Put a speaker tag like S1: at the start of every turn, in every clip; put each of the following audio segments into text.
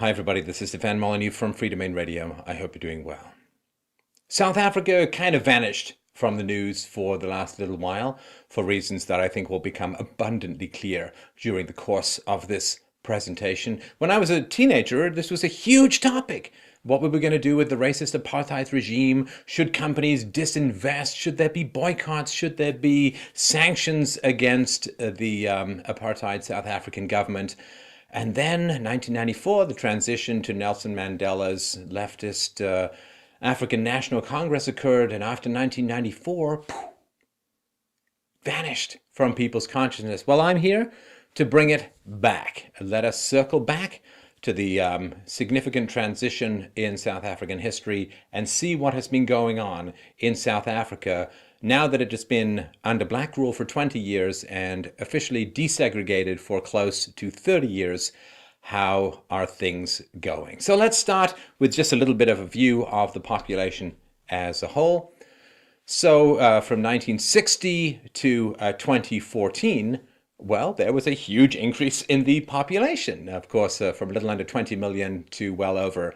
S1: Hi everybody, this is Stefan Molyneux from Free Domain Radio. I hope you're doing well. South Africa kind of vanished from the news for the last little while for reasons that I think will become abundantly clear during the course of this presentation. When I was a teenager, this was a huge topic. What were we going to do with the racist apartheid regime? Should companies disinvest? Should there be boycotts? Should there be sanctions against the apartheid South African government? And then 1994, the transition to Nelson Mandela's leftist African National Congress occurred, and after 1994, vanished from people's consciousness. Well, I'm here to bring it back. Let us circle back to the significant transition in South African history and see what has been going on in South Africa now that it has been under black rule for 20 years and officially desegregated for close to 30 years. How are things going? So let's start with just a little bit of a view of the population as a whole. So from 1960 to 2014, well, there was a huge increase in the population. Of course, from a little under 20 million to well over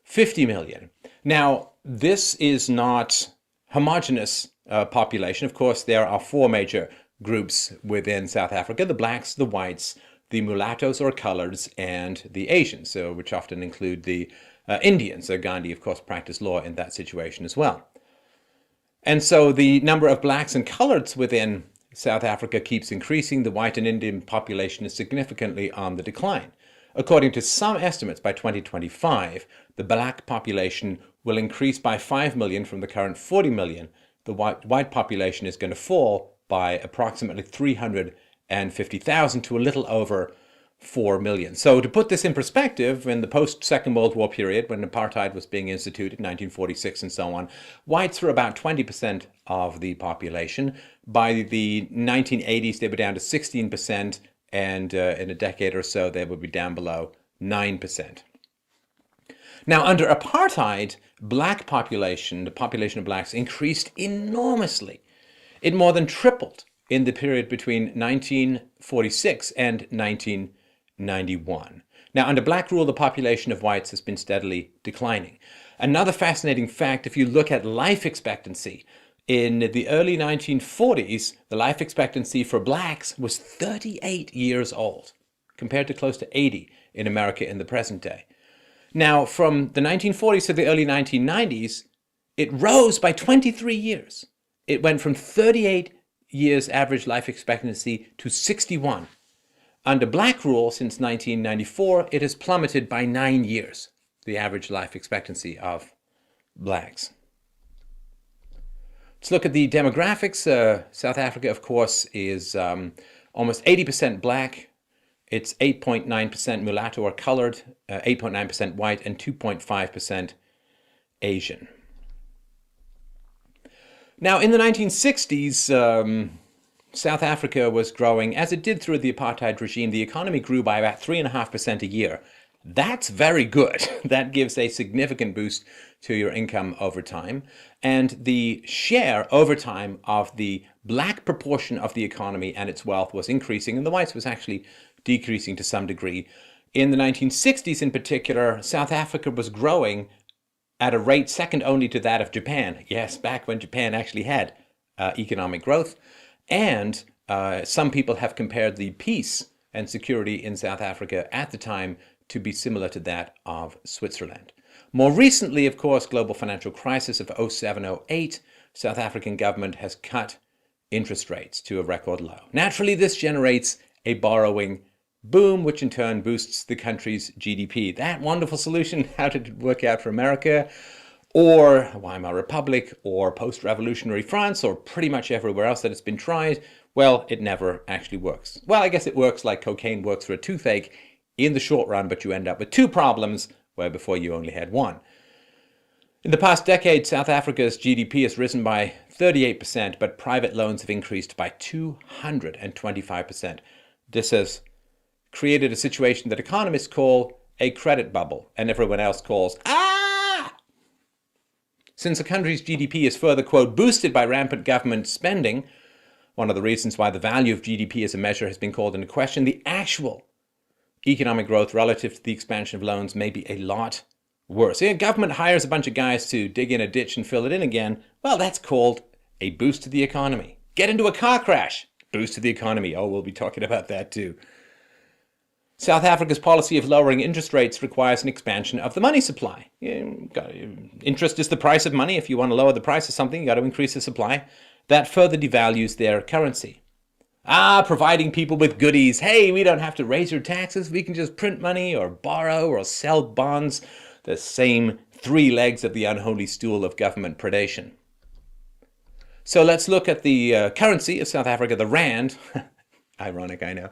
S1: 50 million. Now, this is not homogeneous population. Of course, there are four major groups within South Africa: the blacks, the whites, the mulattoes or coloreds, and the Asians, which often include the Indians. Gandhi, of course, practiced law in that situation as well. And so the number of blacks and coloreds within South Africa keeps increasing. The white and Indian population is significantly on the decline. According to some estimates, by 2025, the black population will increase by 5 million from the current 40 million. The white population is going to fall by approximately 350,000 to a little over 4 million. So to put this in perspective, in the post-Second World War period, when apartheid was being instituted in 1946 and so on, whites were about 20% of the population. By the 1980s, they were down to 16%, and in a decade or so, they would be down below 9%. Now, under apartheid, black population, the population of blacks, increased enormously. It more than tripled in the period between 1946 and 1991. Now, under black rule, the population of whites has been steadily declining. Another fascinating fact, if you look at life expectancy, in the early 1940s, the life expectancy for blacks was 38 years old, compared to close to 80 in America in the present day. Now, from the 1940s to the early 1990s, it rose by 23 years. It went from 38 years average life expectancy to 61. Under black rule, since 1994, it has plummeted by 9 years, the average life expectancy of blacks. Let's look at the demographics. South Africa, of course, is almost 80% black. It's 8.9% mulatto or colored, 8.9% white, and 2.5% Asian. Now, in the 1960s, South Africa was growing, as it did through the apartheid regime. The economy grew by about 3.5% a year. That's very good. That gives a significant boost to your income over time. And the share over time of the black proportion of the economy and its wealth was increasing, and the whites was actually decreasing to some degree. In the 1960s in particular, South Africa was growing at a rate second only to that of Japan. Yes, back when Japan actually had economic growth. And some people have compared the peace and security in South Africa at the time to be similar to that of Switzerland. More recently, of course, global financial crisis of 07-08, South African government has cut interest rates to a record low. Naturally, this generates a borrowing boom, which in turn boosts the country's GDP. That wonderful solution, how did it work out for America, or Weimar Republic, or post-revolutionary France, or pretty much everywhere else that it's been tried? Well, it never actually works. Well, I guess it works like cocaine works for a toothache in the short run, but you end up with two problems where before you only had one. In the past decade, South Africa's GDP has risen by 38%, but private loans have increased by 225%. This has created a situation that economists call a credit bubble, and everyone else calls, Since the country's GDP is further, quote, boosted by rampant government spending, one of the reasons why the value of GDP as a measure has been called into question, the actual economic growth relative to the expansion of loans may be a lot worse. The government hires a bunch of guys to dig in a ditch and fill it in again. Well, that's called a boost to the economy. Get into a car crash. Boost to the economy. Oh, we'll be talking about that too. South Africa's policy of lowering interest rates requires an expansion of the money supply. Interest is the price of money. If you want to lower the price of something, you got to increase the supply. That further devalues their currency. Providing people with goodies. Hey, we don't have to raise your taxes. We can just print money or borrow or sell bonds. The same three legs of the unholy stool of government predation. So let's look at the currency of South Africa, the rand. Ironic, I know.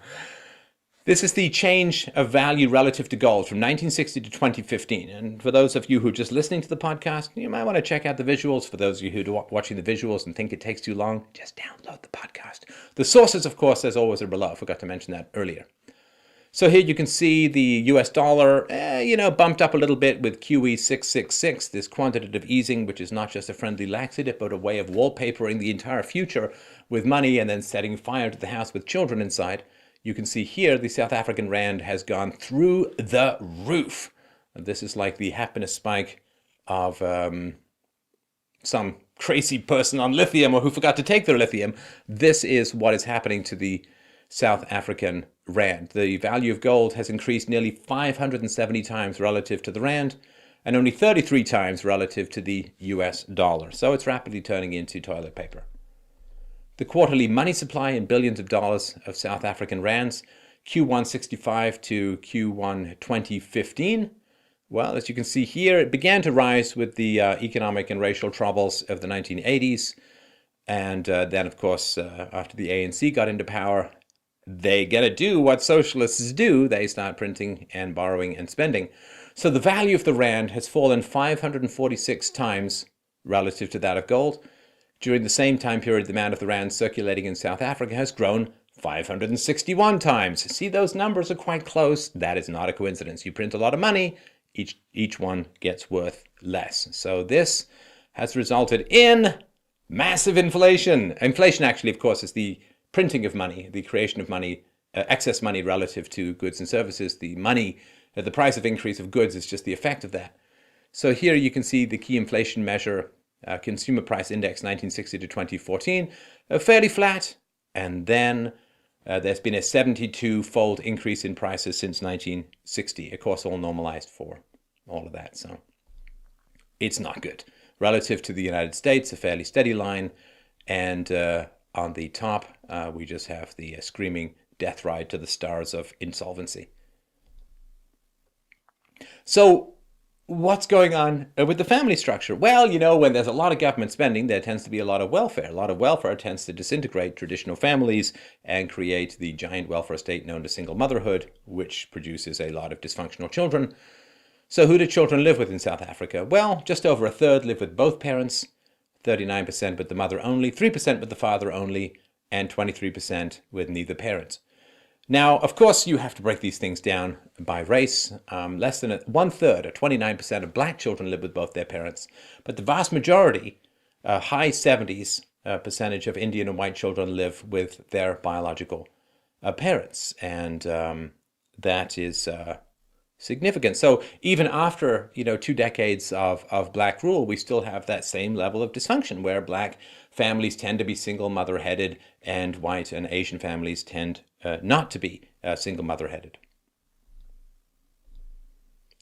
S1: This is the change of value relative to gold from 1960 to 2015. And for those of you who are just listening to the podcast, you might want to check out the visuals. For those of you who are watching the visuals and think it takes too long, just download the podcast. The sources, of course, as always, are below. I forgot to mention that earlier. So here you can see the US dollar, bumped up a little bit with QE 666, this quantitative easing, which is not just a friendly laxative, but a way of wallpapering the entire future with money and then setting fire to the house with children inside. You can see here the South African rand has gone through the roof. And this is like the happiness spike of some crazy person on lithium or who forgot to take their lithium. This is what is happening to the South African rand. The value of gold has increased nearly 570 times relative to the rand and only 33 times relative to the US dollar. So it's rapidly turning into toilet paper. The quarterly money supply in billions of dollars of South African rands, Q1 65 to Q1 2015. Well, as you can see here, it began to rise with the economic and racial troubles of the 1980s. And then, of course, after the ANC got into power, they get to do what socialists do. They start printing and borrowing and spending. So the value of the rand has fallen 546 times relative to that of gold. During the same time period, the amount of the rand circulating in South Africa has grown 561 times. See, those numbers are quite close. That is not a coincidence. You print a lot of money, each one gets worth less. So this has resulted in massive inflation. Inflation actually, of course, is the printing of money, the creation of money, excess money relative to goods and services. The money, the price of increase of goods is just the effect of that. So here you can see the key inflation measure, Consumer Price Index 1960 to 2014, fairly flat. And then there's been a 72-fold increase in prices since 1960. Of course, all normalized for all of that. So it's not good. Relative to the United States, a fairly steady line. And on the top, we just have the screaming death ride to the stars of insolvency. So what's going on with the family structure? Well, when there's a lot of government spending, there tends to be a lot of welfare. A lot of welfare tends to disintegrate traditional families and create the giant welfare state known as single motherhood, which produces a lot of dysfunctional children. So who do children live with in South Africa? Well, just over a third live with both parents, 39% with the mother only, 3% with the father only, and 23% with neither parent. Now, of course, you have to break these things down by race. Less than one-third, or 29% of black children live with both their parents. But the vast majority, high 70s percentage of Indian and white children live with their biological parents. And that is significant. So even after 2 decades of black rule, we still have that same level of dysfunction where black families tend to be single mother-headed and white and Asian families tend not to be single mother-headed.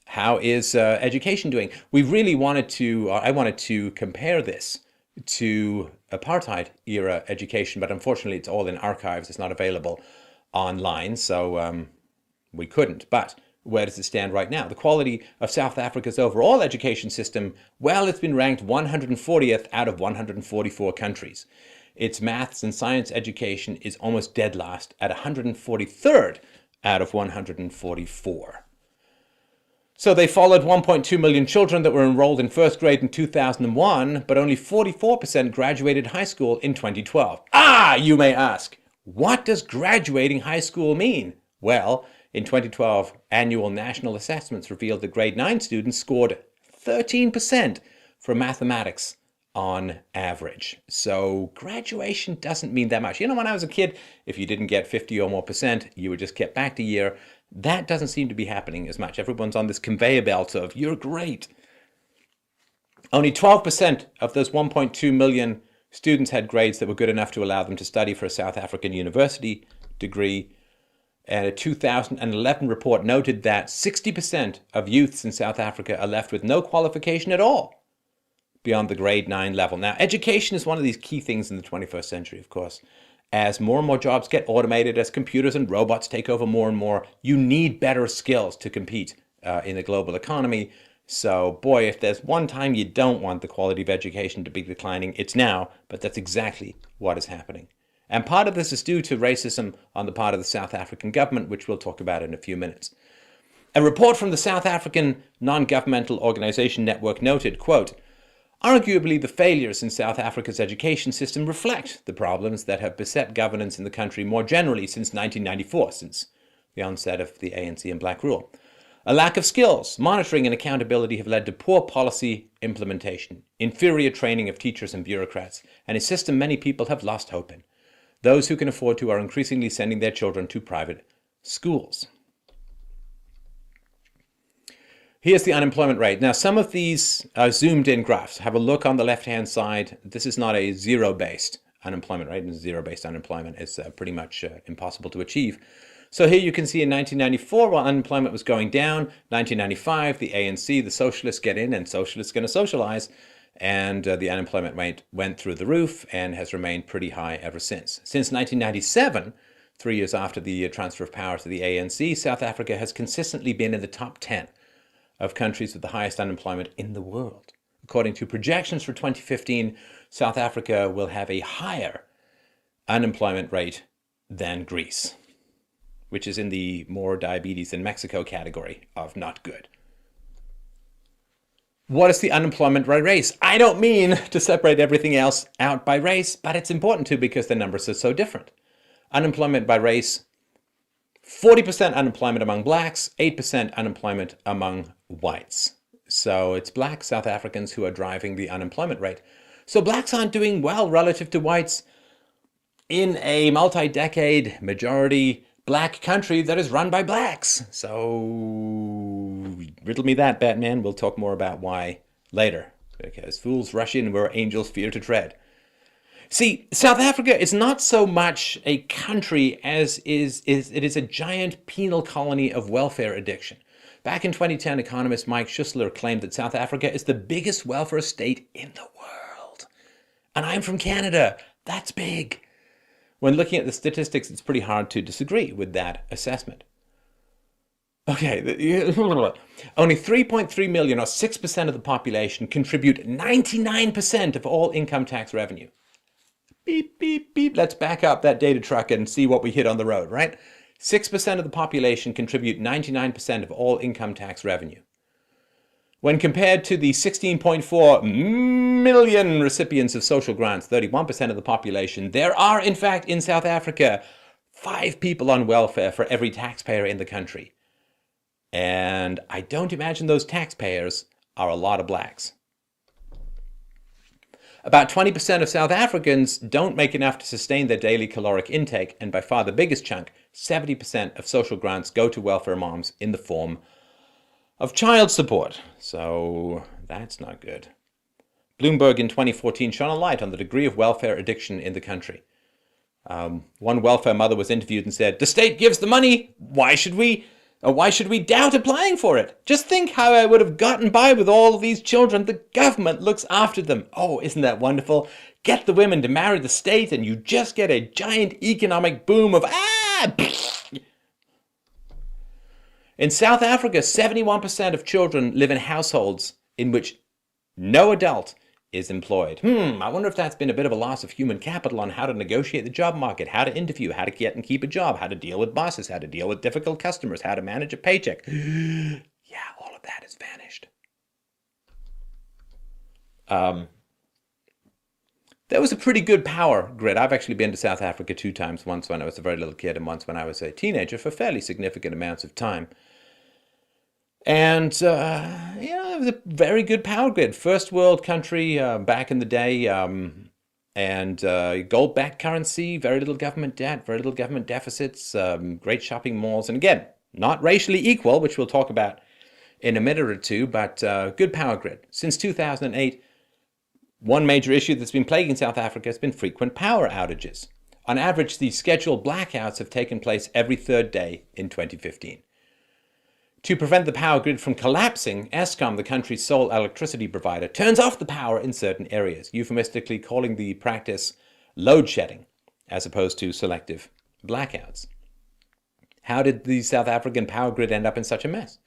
S1: How is education doing? We really wanted to, I wanted to compare this to apartheid era education, but unfortunately it's all in archives. It's not available online, so we couldn't. But where does it stand right now? The quality of South Africa's overall education system, well, it's been ranked 140th out of 144 countries. Its maths and science education is almost dead last at 143rd out of 144. So they followed 1.2 million children that were enrolled in first grade in 2001, but only 44% graduated high school in 2012. You may ask, what does graduating high school mean? Well, in 2012, annual national assessments revealed that grade 9 students scored 13% for mathematics on average. So graduation doesn't mean that much. When I was a kid, if you didn't get 50 or more percent, you were just kept back a year. That doesn't seem to be happening as much. Everyone's on this conveyor belt of, you're great. Only 12% of those 1.2 million students had grades that were good enough to allow them to study for a South African university degree. And a 2011 report noted that 60% of youths in South Africa are left with no qualification at all beyond the grade 9 level. Now, education is one of these key things in the 21st century, of course. As more and more jobs get automated, as computers and robots take over more and more, you need better skills to compete in the global economy. So, boy, if there's one time you don't want the quality of education to be declining, it's now, but that's exactly what is happening. And part of this is due to racism on the part of the South African government, which we'll talk about in a few minutes. A report from the South African non-governmental organization network noted, quote, arguably the failures in South Africa's education system reflect the problems that have beset governance in the country more generally since 1994, since the onset of the ANC and Black Rule. A lack of skills, monitoring and accountability have led to poor policy implementation, inferior training of teachers and bureaucrats, and a system many people have lost hope in. Those who can afford to are increasingly sending their children to private schools. Here's the unemployment rate. Now, some of these zoomed-in graphs. Have a look on the left-hand side. This is not a zero-based unemployment rate. Zero-based unemployment is pretty much impossible to achieve. So here you can see in 1994, while unemployment was going down, 1995, the ANC, the socialists get in, and socialists going to socialize, and the unemployment rate went through the roof and has remained pretty high ever since. Since 1997, 3 years after the transfer of power to the ANC, South Africa has consistently been in the top 10 of countries with the highest unemployment in the world. According to projections for 2015, South Africa will have a higher unemployment rate than Greece, which is in the more diabetes than Mexico category of not good. What is the unemployment by race? I don't mean to separate everything else out by race, but it's important to because the numbers are so different. Unemployment by race, 40% unemployment among blacks, 8% unemployment among whites. So it's black South Africans who are driving the unemployment rate. So blacks aren't doing well relative to whites in a multi-decade majority black country that is run by blacks. So riddle me that, Batman. We'll talk more about why later. Because fools rush in where angels fear to tread. See, South Africa is not so much a country as it is a giant penal colony of welfare addiction. Back in 2010, economist Mike Schuessler claimed that South Africa is the biggest welfare state in the world. And I'm from Canada. That's big. When looking at the statistics, it's pretty hard to disagree with that assessment. Okay, only 3.3 million, or 6% of the population, contribute 99% of all income tax revenue. Beep, beep, beep. Let's back up that data truck and see what we hit on the road, right? 6% of the population contribute 99% of all income tax revenue. When compared to the 16.4 million recipients of social grants, 31% of the population, there are, in fact, in South Africa, 5 people on welfare for every taxpayer in the country. And I don't imagine those taxpayers are a lot of blacks. About 20% of South Africans don't make enough to sustain their daily caloric intake, and by far the biggest chunk, 70% of social grants go to welfare moms in the form of child support. So that's not good. Bloomberg in 2014 shone a light on the degree of welfare addiction in the country. One welfare mother was interviewed and said, "The state gives the money. Why should we doubt applying for it? Just think how I would have gotten by with all of these children. The government looks after them. Oh, isn't that wonderful? Get the women to marry the state and you just get a giant economic boom of In South Africa, 71% of children live in households in which no adult is employed. I wonder if that's been a bit of a loss of human capital on how to negotiate the job market, how to interview, how to get and keep a job, how to deal with bosses, how to deal with difficult customers, how to manage a paycheck. Yeah, all of that has vanished. There was a pretty good power grid. I've actually been to South Africa 2 times, once when I was a very little kid and once when I was a teenager for fairly significant amounts of time. And, it was a very good power grid. First world country back in the day, and gold-backed currency, very little government debt, very little government deficits, great shopping malls. And again, Not racially equal, which we'll talk about in a minute or two, but good power grid. Since 2008, one major issue that's been plaguing South Africa has been frequent power outages. On average, the scheduled blackouts have taken place every third day in 2015. To prevent the power grid from collapsing, Eskom, the country's sole electricity provider, turns off the power in certain areas, euphemistically calling the practice load shedding, as opposed to selective blackouts. How did the South African power grid end up in such a mess?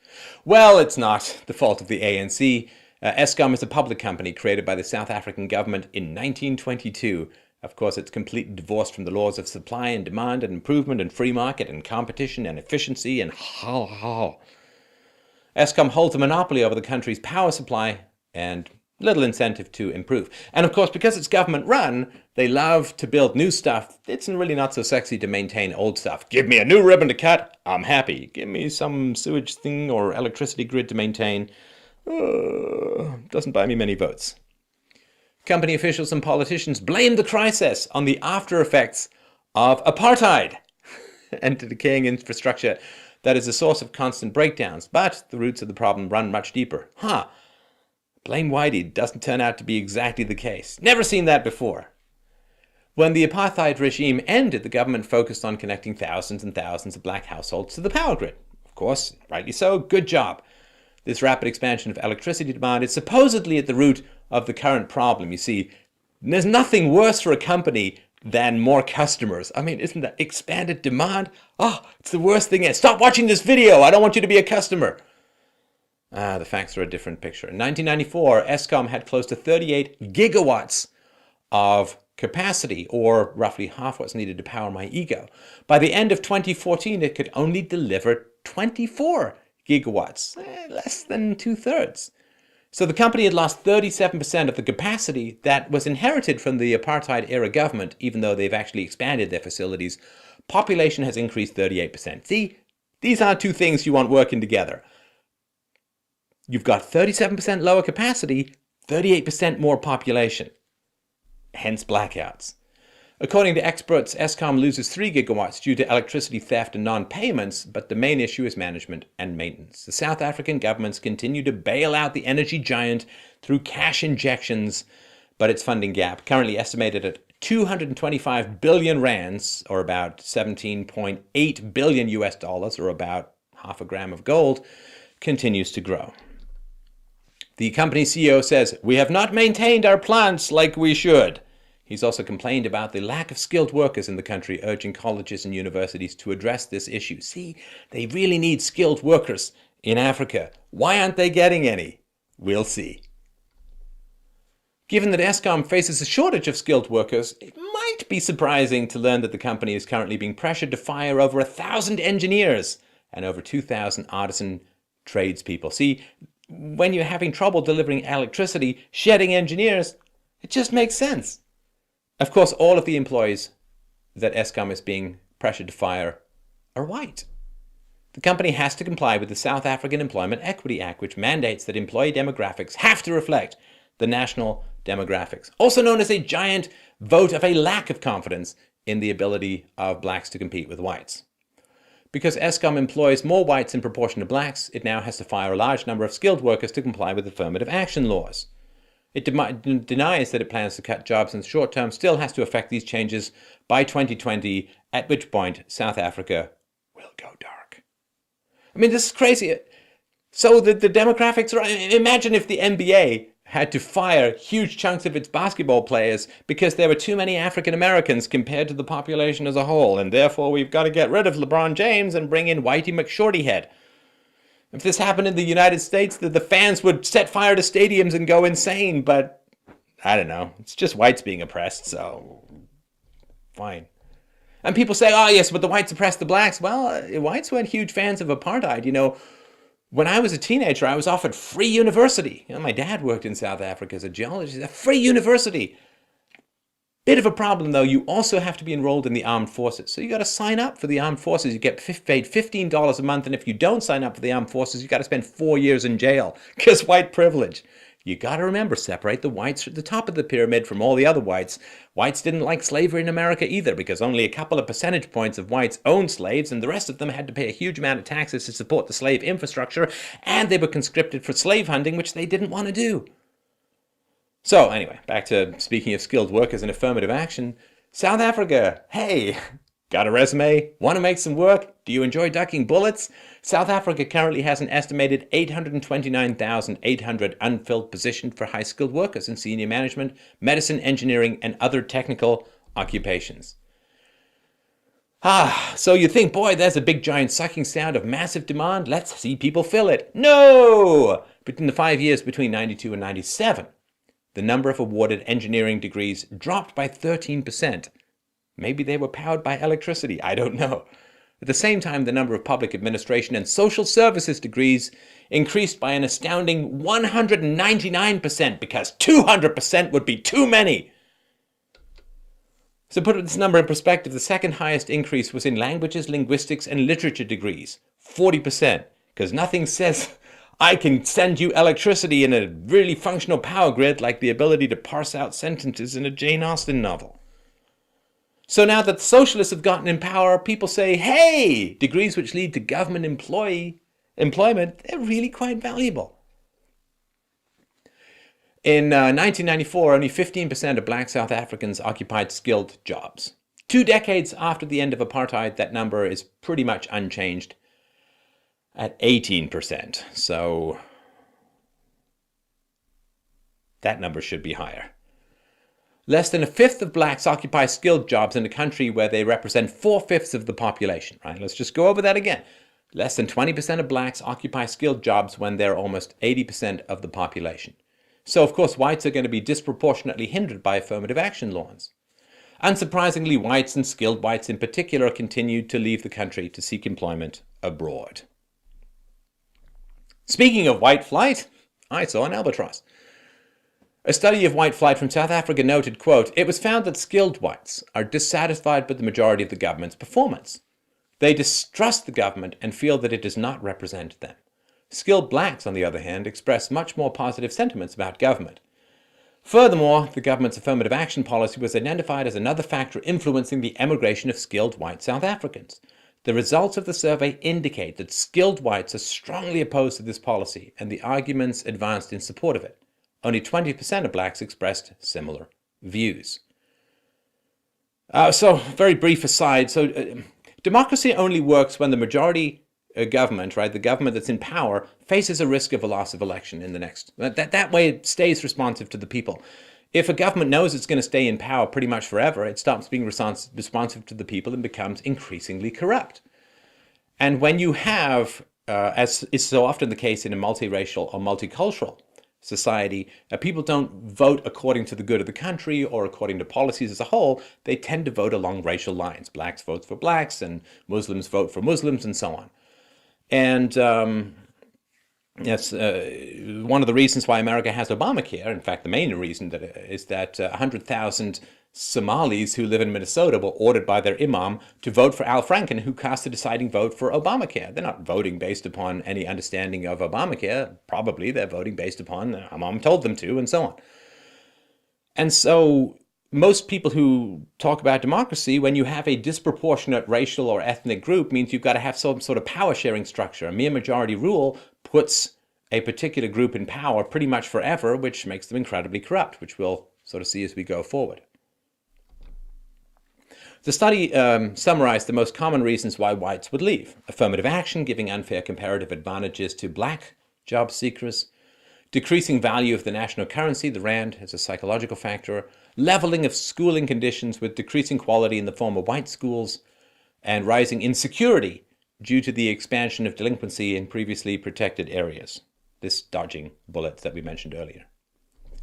S1: Well, it's not the fault of the ANC. Eskom is a public company created by the South African government in 1922. Of course, it's completely divorced from the laws of supply and demand and improvement and free market and competition and efficiency and Eskom holds a monopoly over the country's power supply and little incentive to improve. And of course, because it's government run, they love to build new stuff. It's really not so sexy to maintain old stuff. Give me a new ribbon to cut, I'm happy. Give me some sewage thing or electricity grid to maintain. Doesn't buy me many votes. Company officials and politicians blame the crisis on the after effects of apartheid and the decaying infrastructure that is a source of constant breakdowns. But the roots of the problem run much deeper. Blame Whitey doesn't turn out to be exactly the case. Never seen that before. When the apartheid regime ended, the government focused on connecting thousands and thousands of black households to the power grid. Of course, rightly so, good job. This rapid expansion of electricity demand is supposedly at the root of the current problem. You see, there's nothing worse for a company than more customers. I mean, isn't that expanded demand? It's the worst thing. Stop watching this video. I don't want you to be a customer. The facts are a different picture. In 1994, Eskom had close to 38 gigawatts of capacity, or roughly half what's needed to power my ego. By the end of 2014, it could only deliver 24 gigawatts, less than 2/3. So the company had lost 37% of the capacity that was inherited from the apartheid-era government, even though they've actually expanded their facilities. Population has increased 38%. See, these are two things you want working together. You've got 37% lower capacity, 38% more population. Hence blackouts. According to experts, Eskom loses 3 gigawatts due to electricity theft and non-payments, but the main issue is management and maintenance. The South African governments continue to bail out the energy giant through cash injections, but its funding gap, currently estimated at 225 billion rands, or about 17.8 billion US dollars, or about half a gram of gold, continues to grow. The company's CEO says, "We have not maintained our plants like we should." He's also complained about the lack of skilled workers in the country, urging colleges and universities to address this issue. See, they really need skilled workers in Africa. Why aren't they getting any? We'll see. Given that Eskom faces a shortage of skilled workers, it might be surprising to learn that the company is currently being pressured to fire over 1,000 engineers and over 2,000 artisan tradespeople. See, when you're having trouble delivering electricity, shedding engineers, it just makes sense. Of course, all of the employees that Eskom is being pressured to fire are white. The company has to comply with the South African Employment Equity Act, which mandates that employee demographics have to reflect the national demographics, also known as a giant vote of a lack of confidence in the ability of blacks to compete with whites. Because Eskom employs more whites in proportion to blacks, it now has to fire a large number of skilled workers to comply with affirmative action laws. It denies that it plans to cut jobs in the short term, still has to effect these changes by 2020, at which point South Africa will go dark. I mean, this is crazy. So the demographics are... Imagine if the NBA had to fire huge chunks of its basketball players because there were too many African Americans compared to the population as a whole, and therefore we've got to get rid of LeBron James and bring in Whitey McShortyhead. If this happened in the United States, the fans would set fire to stadiums and go insane, but I don't know. It's just whites being oppressed, so fine. And people say, oh yes, but the whites oppressed the blacks. Well, whites weren't huge fans of apartheid. You know, when I was a teenager, I was offered free university. You know, my dad worked in South Africa as a geologist. A free university. Bit of a problem, though. You also have to be enrolled in the armed forces. So you got to sign up for the armed forces. You get paid $15 a month. And if you don't sign up for the armed forces, you got to spend 4 years in jail because white privilege. You got to remember, separate the whites at the top of the pyramid from all the other whites. Whites didn't like slavery in America either, because only a couple of percentage points of whites owned slaves, and the rest of them had to pay a huge amount of taxes to support the slave infrastructure, and they were conscripted for slave hunting, which they didn't want to do. So anyway, back to speaking of skilled workers and affirmative action. South Africa, hey, got a resume? Want to make some work? Do you enjoy ducking bullets? South Africa currently has an estimated 829,800 unfilled positions for high-skilled workers in senior management, medicine, engineering, and other technical occupations. So you think, boy, there's a big giant sucking sound of massive demand. Let's see people fill it. No! Between the 5 years between 92 and 97, the number of awarded engineering degrees dropped by 13%. Maybe they were powered by electricity, I don't know. At the same time, the number of public administration and social services degrees increased by an astounding 199%, because 200% would be too many. So put this number in perspective, the second highest increase was in languages, linguistics, and literature degrees, 40%, because nothing says I can send you electricity in a really functional power grid like the ability to parse out sentences in a Jane Austen novel. So now that the socialists have gotten in power, people say, hey, degrees which lead to government employment, they're really quite valuable. In 1994, only 15% of black South Africans occupied skilled jobs. 2 decades after the end of apartheid, that number is pretty much unchanged at 18%. So that number should be higher. Less than a fifth of blacks occupy skilled jobs in a country where they represent 4/5 of the population, right? Let's just go over that again. Less than 20% of blacks occupy skilled jobs when they're almost 80% of the population. So, of course, whites are going to be disproportionately hindered by affirmative action laws. Unsurprisingly, whites, and skilled whites in particular, continued to leave the country to seek employment abroad. Speaking of white flight, I saw an albatross. A study of white flight from South Africa noted, quote, it was found that skilled whites are dissatisfied with the majority of the government's performance. They distrust the government and feel that it does not represent them. Skilled blacks, on the other hand, express much more positive sentiments about government. Furthermore, the government's affirmative action policy was identified as another factor influencing the emigration of skilled white South Africans. The results of the survey indicate that skilled whites are strongly opposed to this policy and the arguments advanced in support of it. Only 20% of blacks expressed similar views. So, very brief aside. Democracy only works when the majority government, right, the government that's in power, faces a risk of a loss of election in the next. That way it stays responsive to the people. If a government knows it's going to stay in power pretty much forever, it stops being responsive to the people and becomes increasingly corrupt. And when you have, as is so often the case in a multiracial or multicultural society, people don't vote according to the good of the country or according to policies as a whole. They tend to vote along racial lines. Blacks vote for blacks and Muslims vote for Muslims and so on. And that's one of the reasons why America has Obamacare. In fact, the main reason is that 100,000 Somalis who live in Minnesota were ordered by their imam to vote for Al Franken, who cast a deciding vote for Obamacare. They're not voting based upon any understanding of Obamacare. Probably they're voting based upon the imam told them to, and so on. And so most people who talk about democracy, when you have a disproportionate racial or ethnic group, means you've got to have some sort of power sharing structure. A mere majority rule puts a particular group in power pretty much forever, which makes them incredibly corrupt, which we'll sort of see as we go forward. The study summarized the most common reasons why whites would leave. Affirmative action, giving unfair comparative advantages to black job seekers. Decreasing value of the national currency, the rand, as a psychological factor. Leveling of schooling conditions with decreasing quality in the form of white schools. And rising insecurity due to the expansion of delinquency in previously protected areas. This dodging bullets that we mentioned earlier.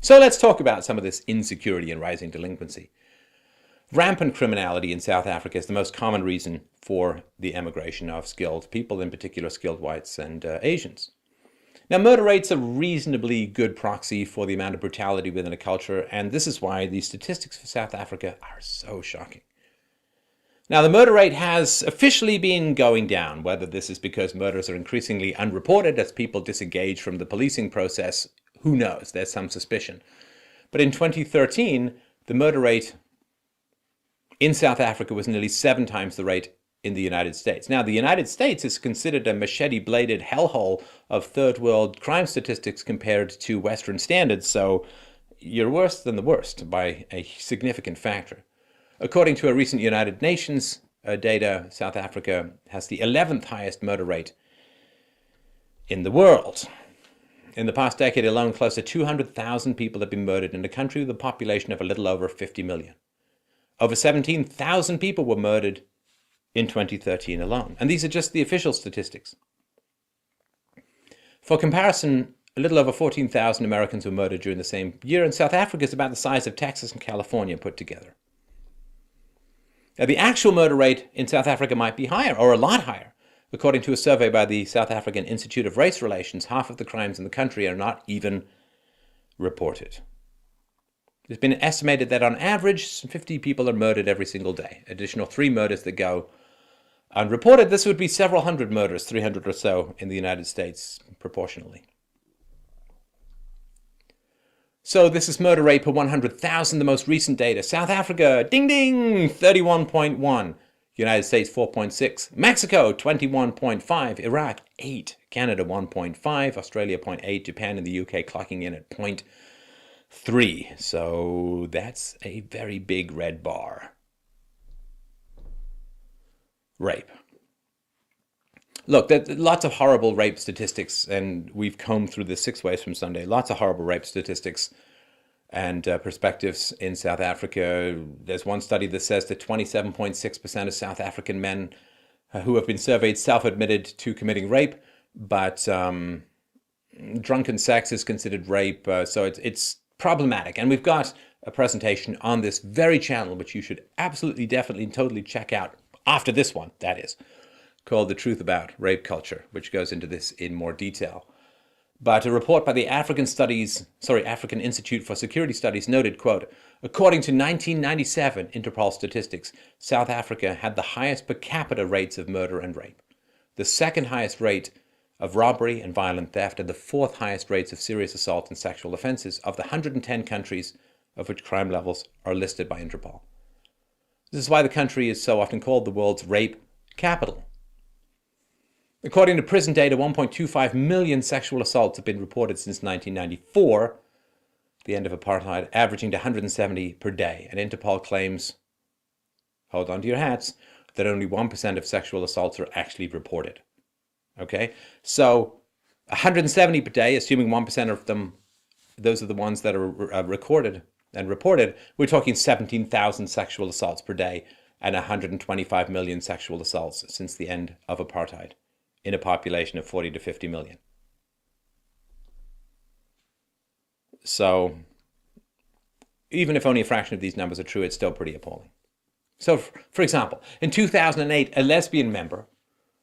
S1: So let's talk about some of this insecurity and rising delinquency. Rampant criminality in South Africa is the most common reason for the emigration of skilled people, in particular skilled whites and Asians. Now, murder rates are a reasonably good proxy for the amount of brutality within a culture, and this is why the statistics for South Africa are so shocking. Now, the murder rate has officially been going down, whether this is because murders are increasingly unreported as people disengage from the policing process who knows? There's some suspicion. But in 2013, the murder rate in South Africa was nearly 7 times the rate in the United States. Now, the United States is considered a machete-bladed hellhole of third world crime statistics compared to Western standards, so you're worse than the worst by a significant factor. According to a recent United Nations data, South Africa has the 11th highest murder rate in the world. In the past decade alone, close to 200,000 people have been murdered in a country with a population of a little over 50 million. Over 17,000 people were murdered in 2013 alone. And these are just the official statistics. For comparison, a little over 14,000 Americans were murdered during the same year, and South Africa is about the size of Texas and California put together. Now, the actual murder rate in South Africa might be higher, or a lot higher. According to a survey by the South African Institute of Race Relations, half of the crimes in the country are not even reported. It's been estimated that on average, 50 people are murdered every single day. Additional 3 murders that go unreported. This would be several hundred murders, 300 or so in the United States proportionally. So this is murder rate per 100,000, the most recent data. South Africa, ding ding, 31.1. United States, 4.6. Mexico, 21.5. Iraq, 8. Canada, 1.5. Australia, 0.8. Japan and the UK clocking in at 0.3. So that's a very big red bar. Rape. Look, there's lots of horrible rape statistics, and we've combed through the 6 ways from Sunday. Lots of horrible rape statistics and perspectives in South Africa. There's one study that says that 27.6% of South African men who have been surveyed self-admitted to committing rape, but drunken sex is considered rape, so it's problematic. And we've got a presentation on this very channel, which you should absolutely, definitely, and totally check out after this one, that is, called The Truth About Rape Culture, which goes into this in more detail. But a report by the African Institute for Security Studies noted, quote, according to 1997 Interpol statistics, South Africa had the highest per capita rates of murder and rape, the second highest rate of robbery and violent theft, and the 4th highest rates of serious assault and sexual offenses of the 110 countries of which crime levels are listed by Interpol. This is why the country is so often called the world's rape capital. According to prison data, 1.25 million sexual assaults have been reported since 1994, the end of apartheid, averaging to 170 per day. And Interpol claims, hold on to your hats, that only 1% of sexual assaults are actually reported. Okay? So 170 per day, assuming 1% of them, those are the ones that are recorded and reported, we're talking 17,000 sexual assaults per day and 125 million sexual assaults since the end of apartheid, in a population of 40 to 50 million. So even if only a fraction of these numbers are true, it's still pretty appalling. So, for example, in 2008, a lesbian member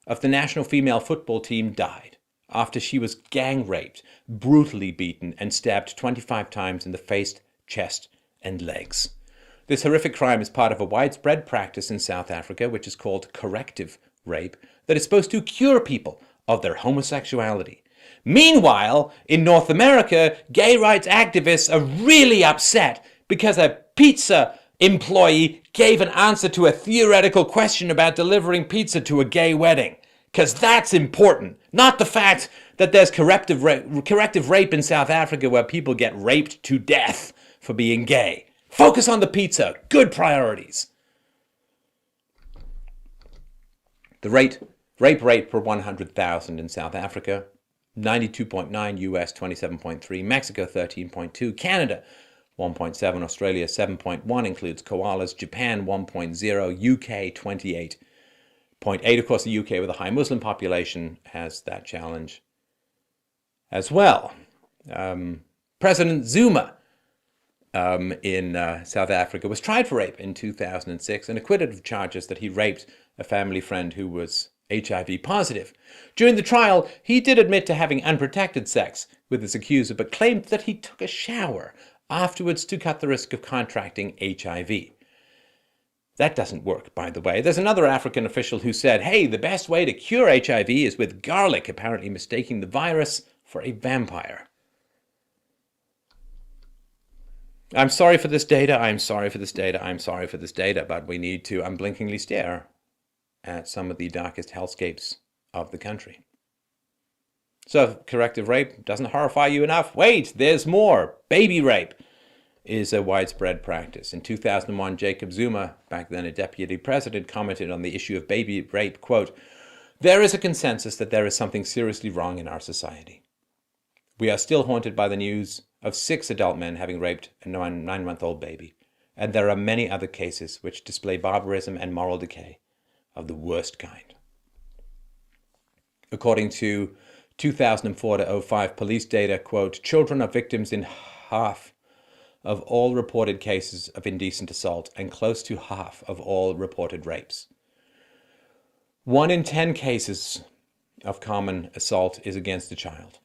S1: of the national female football team died after she was gang raped, brutally beaten, and stabbed 25 times in the face, chest, and legs. This horrific crime is part of a widespread practice in South Africa, which is called corrective rape, that is supposed to cure people of their homosexuality. Meanwhile, in North America, gay rights activists are really upset because a pizza employee gave an answer to a theoretical question about delivering pizza to a gay wedding. Because that's important, not the fact that there's corrective rape in South Africa where people get raped to death for being gay. Focus on the pizza. Good priorities. The rape rate per 100,000 in South Africa, 92.9, US 27.3, Mexico 13.2, Canada 1.7, Australia 7.1, includes koalas, Japan 1.0, UK 28.8. Of course, the UK with a high Muslim population has that challenge as well. President Zuma in South Africa was tried for rape in 2006 and acquitted of charges that he raped a family friend who was HIV positive. During the trial, he did admit to having unprotected sex with his accuser, but claimed that he took a shower afterwards to cut the risk of contracting HIV. That doesn't work, by the way. There's another African official who said, hey, the best way to cure HIV is with garlic, apparently mistaking the virus for a vampire. I'm sorry for this data, I'm sorry for this data, I'm sorry for this data, but we need to unblinkingly stare at some of the darkest hellscapes of the country. So corrective rape doesn't horrify you enough? Wait, there's more. Baby rape is a widespread practice. In 2001, Jacob Zuma, back then a deputy president, commented on the issue of baby rape, quote, "There is a consensus that there is something seriously wrong in our society. We are still haunted by the news of 6 adult men having raped a 9-month-old baby, and there are many other cases which display barbarism and moral decay of the worst kind." According to 2004 to 05 police data, quote, "Children are victims in half of all reported cases of indecent assault and close to half of all reported rapes. 1 in 10 cases of common assault is against a child,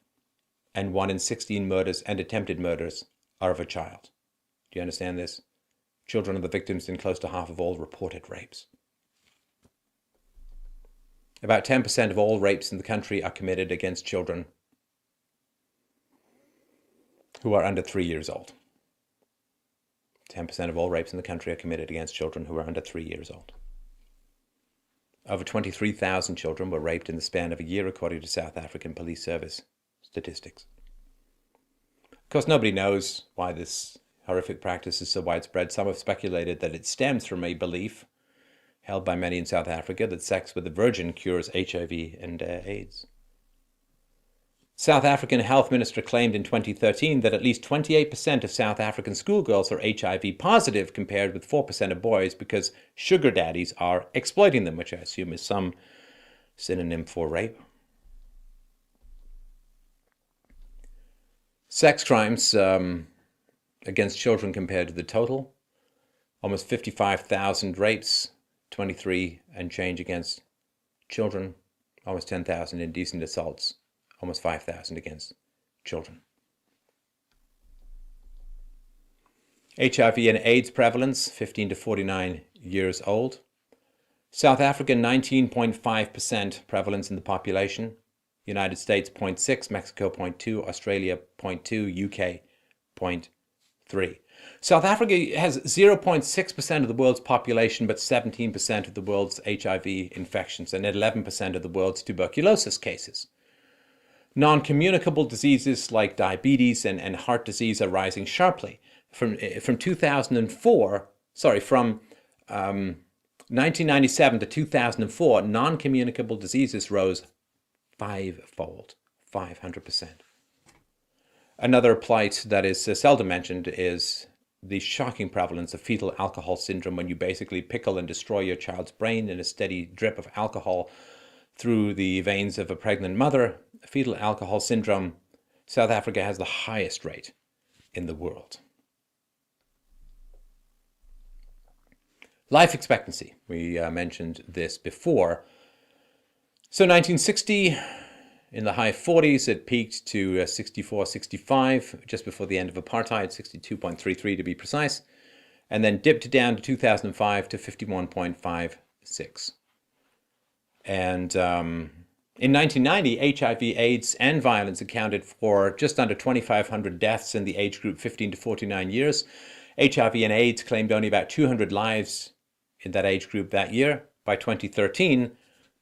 S1: and 1 in 16 murders and attempted murders are of a child." Do you understand this? Children are the victims in close to half of all reported rapes. About 10% of all rapes in the country are committed against children who are under 3 years old. 10% of all rapes in the country are committed against children who are under 3 years old. Over 23,000 children were raped in the span of a year, according to South African Police Service statistics. Of course, nobody knows why this horrific practice is so widespread. Some have speculated that it stems from a belief held by many in South Africa that sex with a virgin cures HIV and AIDS. South African Health Minister claimed in 2013 that at least 28% of South African schoolgirls are HIV positive, compared with 4% of boys, because sugar daddies are exploiting them, which I assume is some synonym for rape. Sex crimes against children compared to the total: almost 55,000 rapes, 23 and change against children, almost 10,000 indecent assaults, almost 5,000 against children. HIV and AIDS prevalence, 15 to 49 years old. South Africa, 19.5% prevalence in the population. United States, 0.6, Mexico, 0.2, Australia, 0.2, UK, 0.3. South Africa has 0.6% of the world's population, but 17% of the world's HIV infections and 11% of the world's tuberculosis cases. Non-communicable diseases like diabetes and heart disease are rising sharply. From 1997 to 2004, non-communicable diseases rose 5-fold, 500%. Another plight that is seldom mentioned is the shocking prevalence of fetal alcohol syndrome, when you basically pickle and destroy your child's brain in a steady drip of alcohol through the veins of a pregnant mother. Fetal alcohol syndrome, South Africa has the highest rate in the world. Life expectancy, we mentioned this before. So 1960, in the high 40s, it peaked to 64, 65, just before the end of apartheid, 62.33 to be precise, and then dipped down to 2005 to 51.56. And in 1990, HIV, AIDS, and violence accounted for just under 2,500 deaths in the age group 15 to 49 years. HIV and AIDS claimed only about 200 lives in that age group that year. By 2013,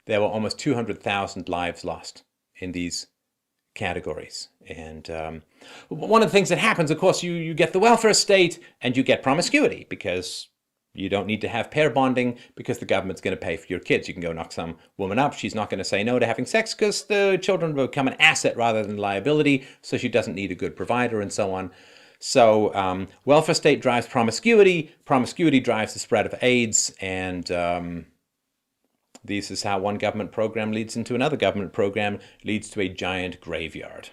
S1: there were almost 200,000 lives lost in these categories. And one of the things that happens, of course, you get the welfare state and you get promiscuity, because you don't need to have pair bonding because the government's going to pay for your kids. You can go knock some woman up. She's not going to say no to having sex because the children will become an asset rather than liability, so she doesn't need a good provider and so on. So welfare state drives promiscuity. Promiscuity drives the spread of AIDS, and this is how one government program leads into another government program, leads to a giant graveyard.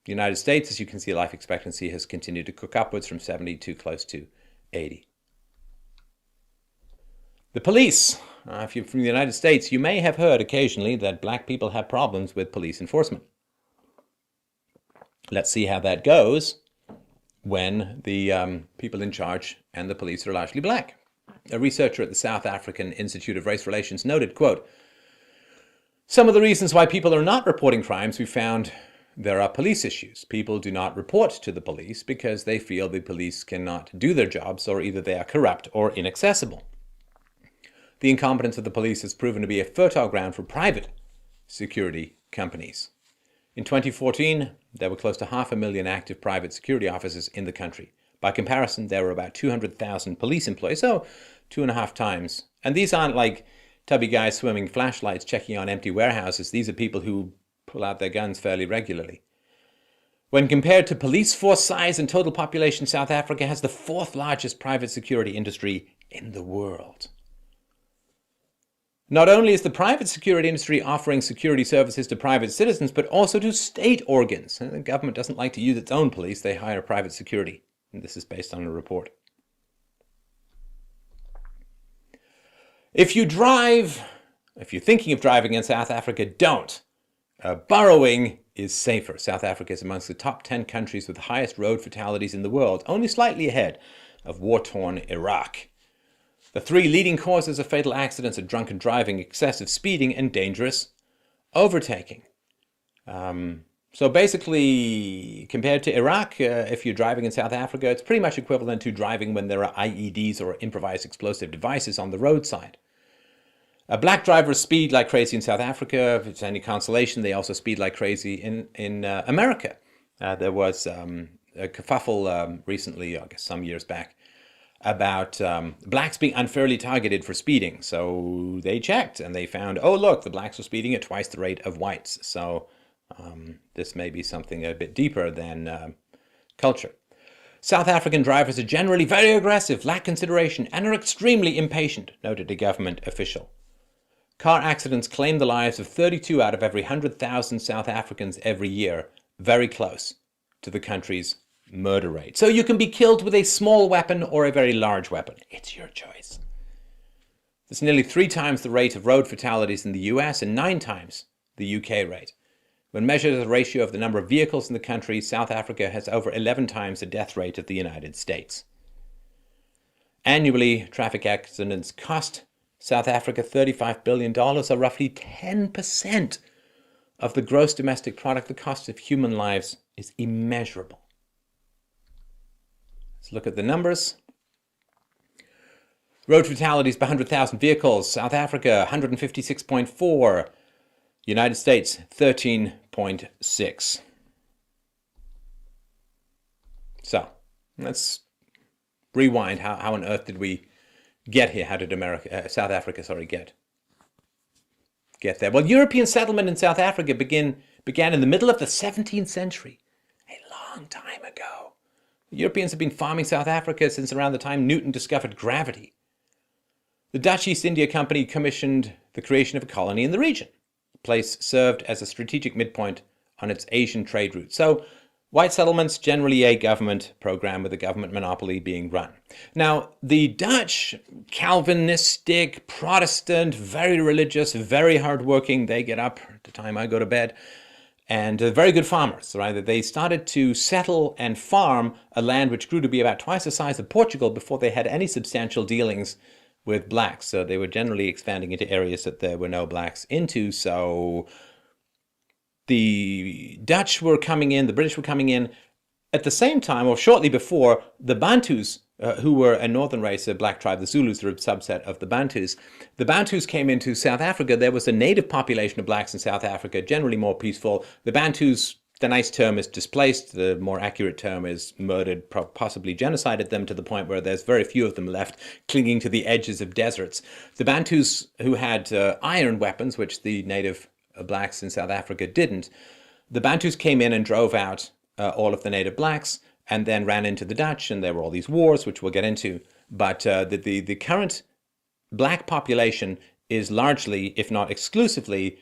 S1: The United States, as you can see, life expectancy has continued to cook upwards from 70 to close to 80. The police. If you're from the United States, you may have heard occasionally that black people have problems with police enforcement. Let's see how that goes when the people in charge and the police are largely black. A researcher at the South African Institute of Race Relations noted, quote, "Some of the reasons why people are not reporting crimes we found there are police issues. People do not report to the police because they feel the police cannot do their jobs, or either they are corrupt or inaccessible. The incompetence of the police has proven to be a fertile ground for private security companies. In 2014, there were close to 500,000 active private security officers in the country. By comparison, there were about 200,000 police employees, so 2.5 times. And these aren't like tubby guys swimming flashlights checking on empty warehouses. These are people who pull out their guns fairly regularly. When compared to police force size and total population, South Africa has the 4th largest private security industry in the world. Not only is the private security industry offering security services to private citizens, but also to state organs. The government doesn't like to use its own police, they hire private security. And this is based on a report. If you're thinking of driving in South Africa, don't. Burrowing is safer. South Africa is amongst the top 10 countries with the highest road fatalities in the world, only slightly ahead of war-torn Iraq. The 3 leading causes of fatal accidents are drunken driving, excessive speeding, and dangerous overtaking. So basically, compared to Iraq, if you're driving in South Africa, it's pretty much equivalent to driving when there are IEDs or improvised explosive devices on the roadside. Black drivers speed like crazy in South Africa. If it's any consolation, they also speed like crazy in America. There was a kerfuffle recently, I guess some years back, about blacks being unfairly targeted for speeding. So they checked and they found, oh look, the blacks were speeding at twice the rate of whites. So this may be something a bit deeper than culture. South African drivers are generally very aggressive, lack consideration, and are extremely impatient, noted a government official. Car accidents claim the lives of 32 out of every 100,000 South Africans every year, very close to the country's murder rate. So you can be killed with a small weapon or a very large weapon. It's your choice. There's nearly 3 times the rate of road fatalities in the US and 9 times the UK rate. When measured as a ratio of the number of vehicles in the country, South Africa has over 11 times the death rate of the United States. Annually, traffic accidents cost South Africa $35 billion, or roughly 10% of the gross domestic product. The cost of human lives is immeasurable. Let's look at the numbers. Road fatalities per 100,000 vehicles. South Africa, 156.4. United States, 13.6. So, let's rewind. How on earth did we get here? How did South Africa get there? Well, European settlement in South Africa began in the middle of the 17th century, a long time ago. Europeans have been farming South Africa since around the time Newton discovered gravity. The Dutch East India Company commissioned the creation of a colony in the region. The place served as a strategic midpoint on its Asian trade route. So, white settlements, generally a government program with a government monopoly being run. Now, the Dutch, Calvinistic, Protestant, very religious, very hardworking, they get up at the time I go to bed, and very good farmers, right? They started to settle and farm a land which grew to be about twice the size of Portugal before they had any substantial dealings with blacks. So they were generally expanding into areas that there were no blacks into. So the Dutch were coming in, the British were coming in at the same time, or shortly before, the Bantus, who were a northern race, a black tribe, the Zulus are a subset of the Bantus. The Bantus came into South Africa. There was a native population of blacks in South Africa, generally more peaceful. The Bantus, the nice term is displaced. The more accurate term is murdered, possibly genocided them to the point where there's very few of them left, clinging to the edges of deserts. The Bantus who had iron weapons, which the native blacks in South Africa didn't, the Bantus came in and drove out all of the native blacks, and then ran into the Dutch, and there were all these wars, which we'll get into. But the current black population is largely, if not exclusively,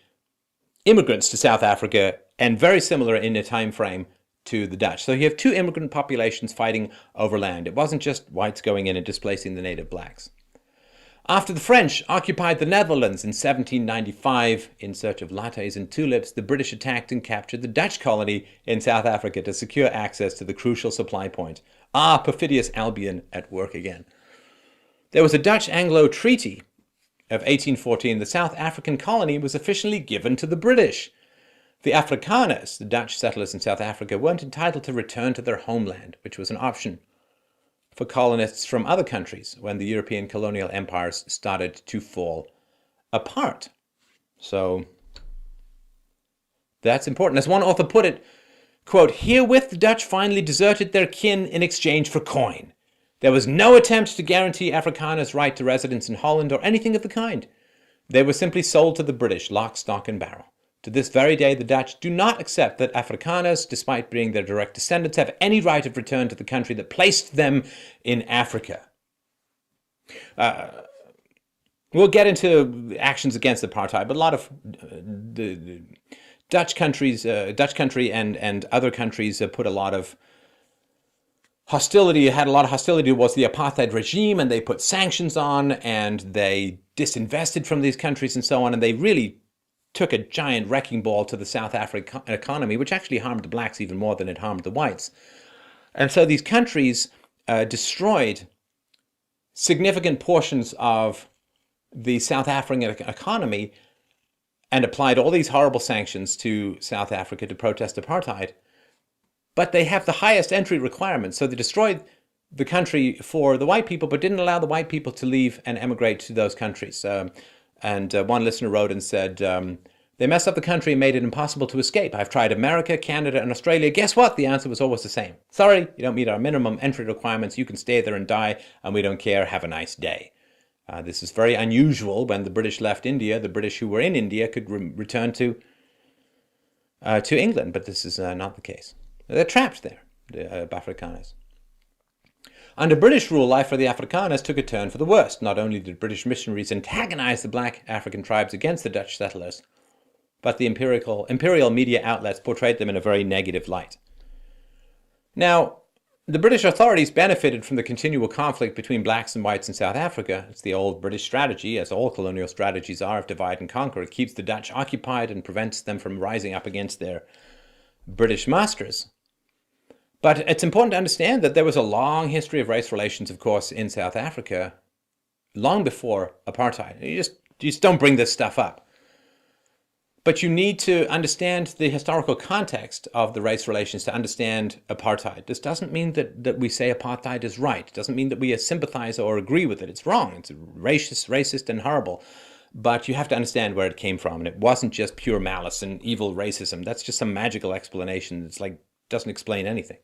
S1: immigrants to South Africa, and very similar in a time frame to the Dutch. So you have 2 immigrant populations fighting over land. It wasn't just whites going in and displacing the native blacks. After the French occupied the Netherlands in 1795 in search of lattes and tulips, the British attacked and captured the Dutch colony in South Africa to secure access to the crucial supply point. Ah, perfidious Albion at work again. There was a Dutch-Anglo Treaty of 1814. The South African colony was officially given to the British. The Afrikaners, the Dutch settlers in South Africa, weren't entitled to return to their homeland, which was an option for colonists from other countries when the European colonial empires started to fall apart. So that's important. As one author put it, quote, "Herewith the Dutch finally deserted their kin in exchange for coin. There was no attempt to guarantee Afrikaners' right to residence in Holland or anything of the kind. They were simply sold to the British, lock, stock, and barrel. To this very day, the Dutch do not accept that Afrikaners, despite being their direct descendants, have any right of return to the country that placed them in Africa." We'll get into actions against apartheid, but a lot of the Dutch country and other countries put a lot of hostility, had a lot of hostility towards the apartheid regime, and they put sanctions on, and they disinvested from these countries and so on, and they really took a giant wrecking ball to the South African economy, which actually harmed the blacks even more than it harmed the whites. And so these countries destroyed significant portions of the South African economy and applied all these horrible sanctions to South Africa to protest apartheid. But they have the highest entry requirements. So they destroyed the country for the white people, but didn't allow the white people to leave and emigrate to those countries. And one listener wrote and said, they messed up the country and made it impossible to escape. I've tried America, Canada, and Australia. Guess what? The answer was always the same. Sorry, you don't meet our minimum entry requirements. You can stay there and die, and we don't care. Have a nice day. This is very unusual. When the British left India, the British who were in India could return to England, but this is not the case. They're trapped there, the Afrikaners. Under British rule, life for the Afrikaners took a turn for the worst. Not only did British missionaries antagonize the black African tribes against the Dutch settlers, but the imperial media outlets portrayed them in a very negative light. Now, the British authorities benefited from the continual conflict between blacks and whites in South Africa. It's the old British strategy, as all colonial strategies are, of divide and conquer. It keeps the Dutch occupied and prevents them from rising up against their British masters. But it's important to understand that there was a long history of race relations, of course, in South Africa, long before apartheid. You just don't bring this stuff up. But you need to understand the historical context of the race relations to understand apartheid. This doesn't mean that we say apartheid is right. It doesn't mean that we sympathize or agree with it. It's wrong. It's racist and horrible. But you have to understand where it came from. And it wasn't just pure malice and evil racism. That's just some magical explanation that's doesn't explain anything.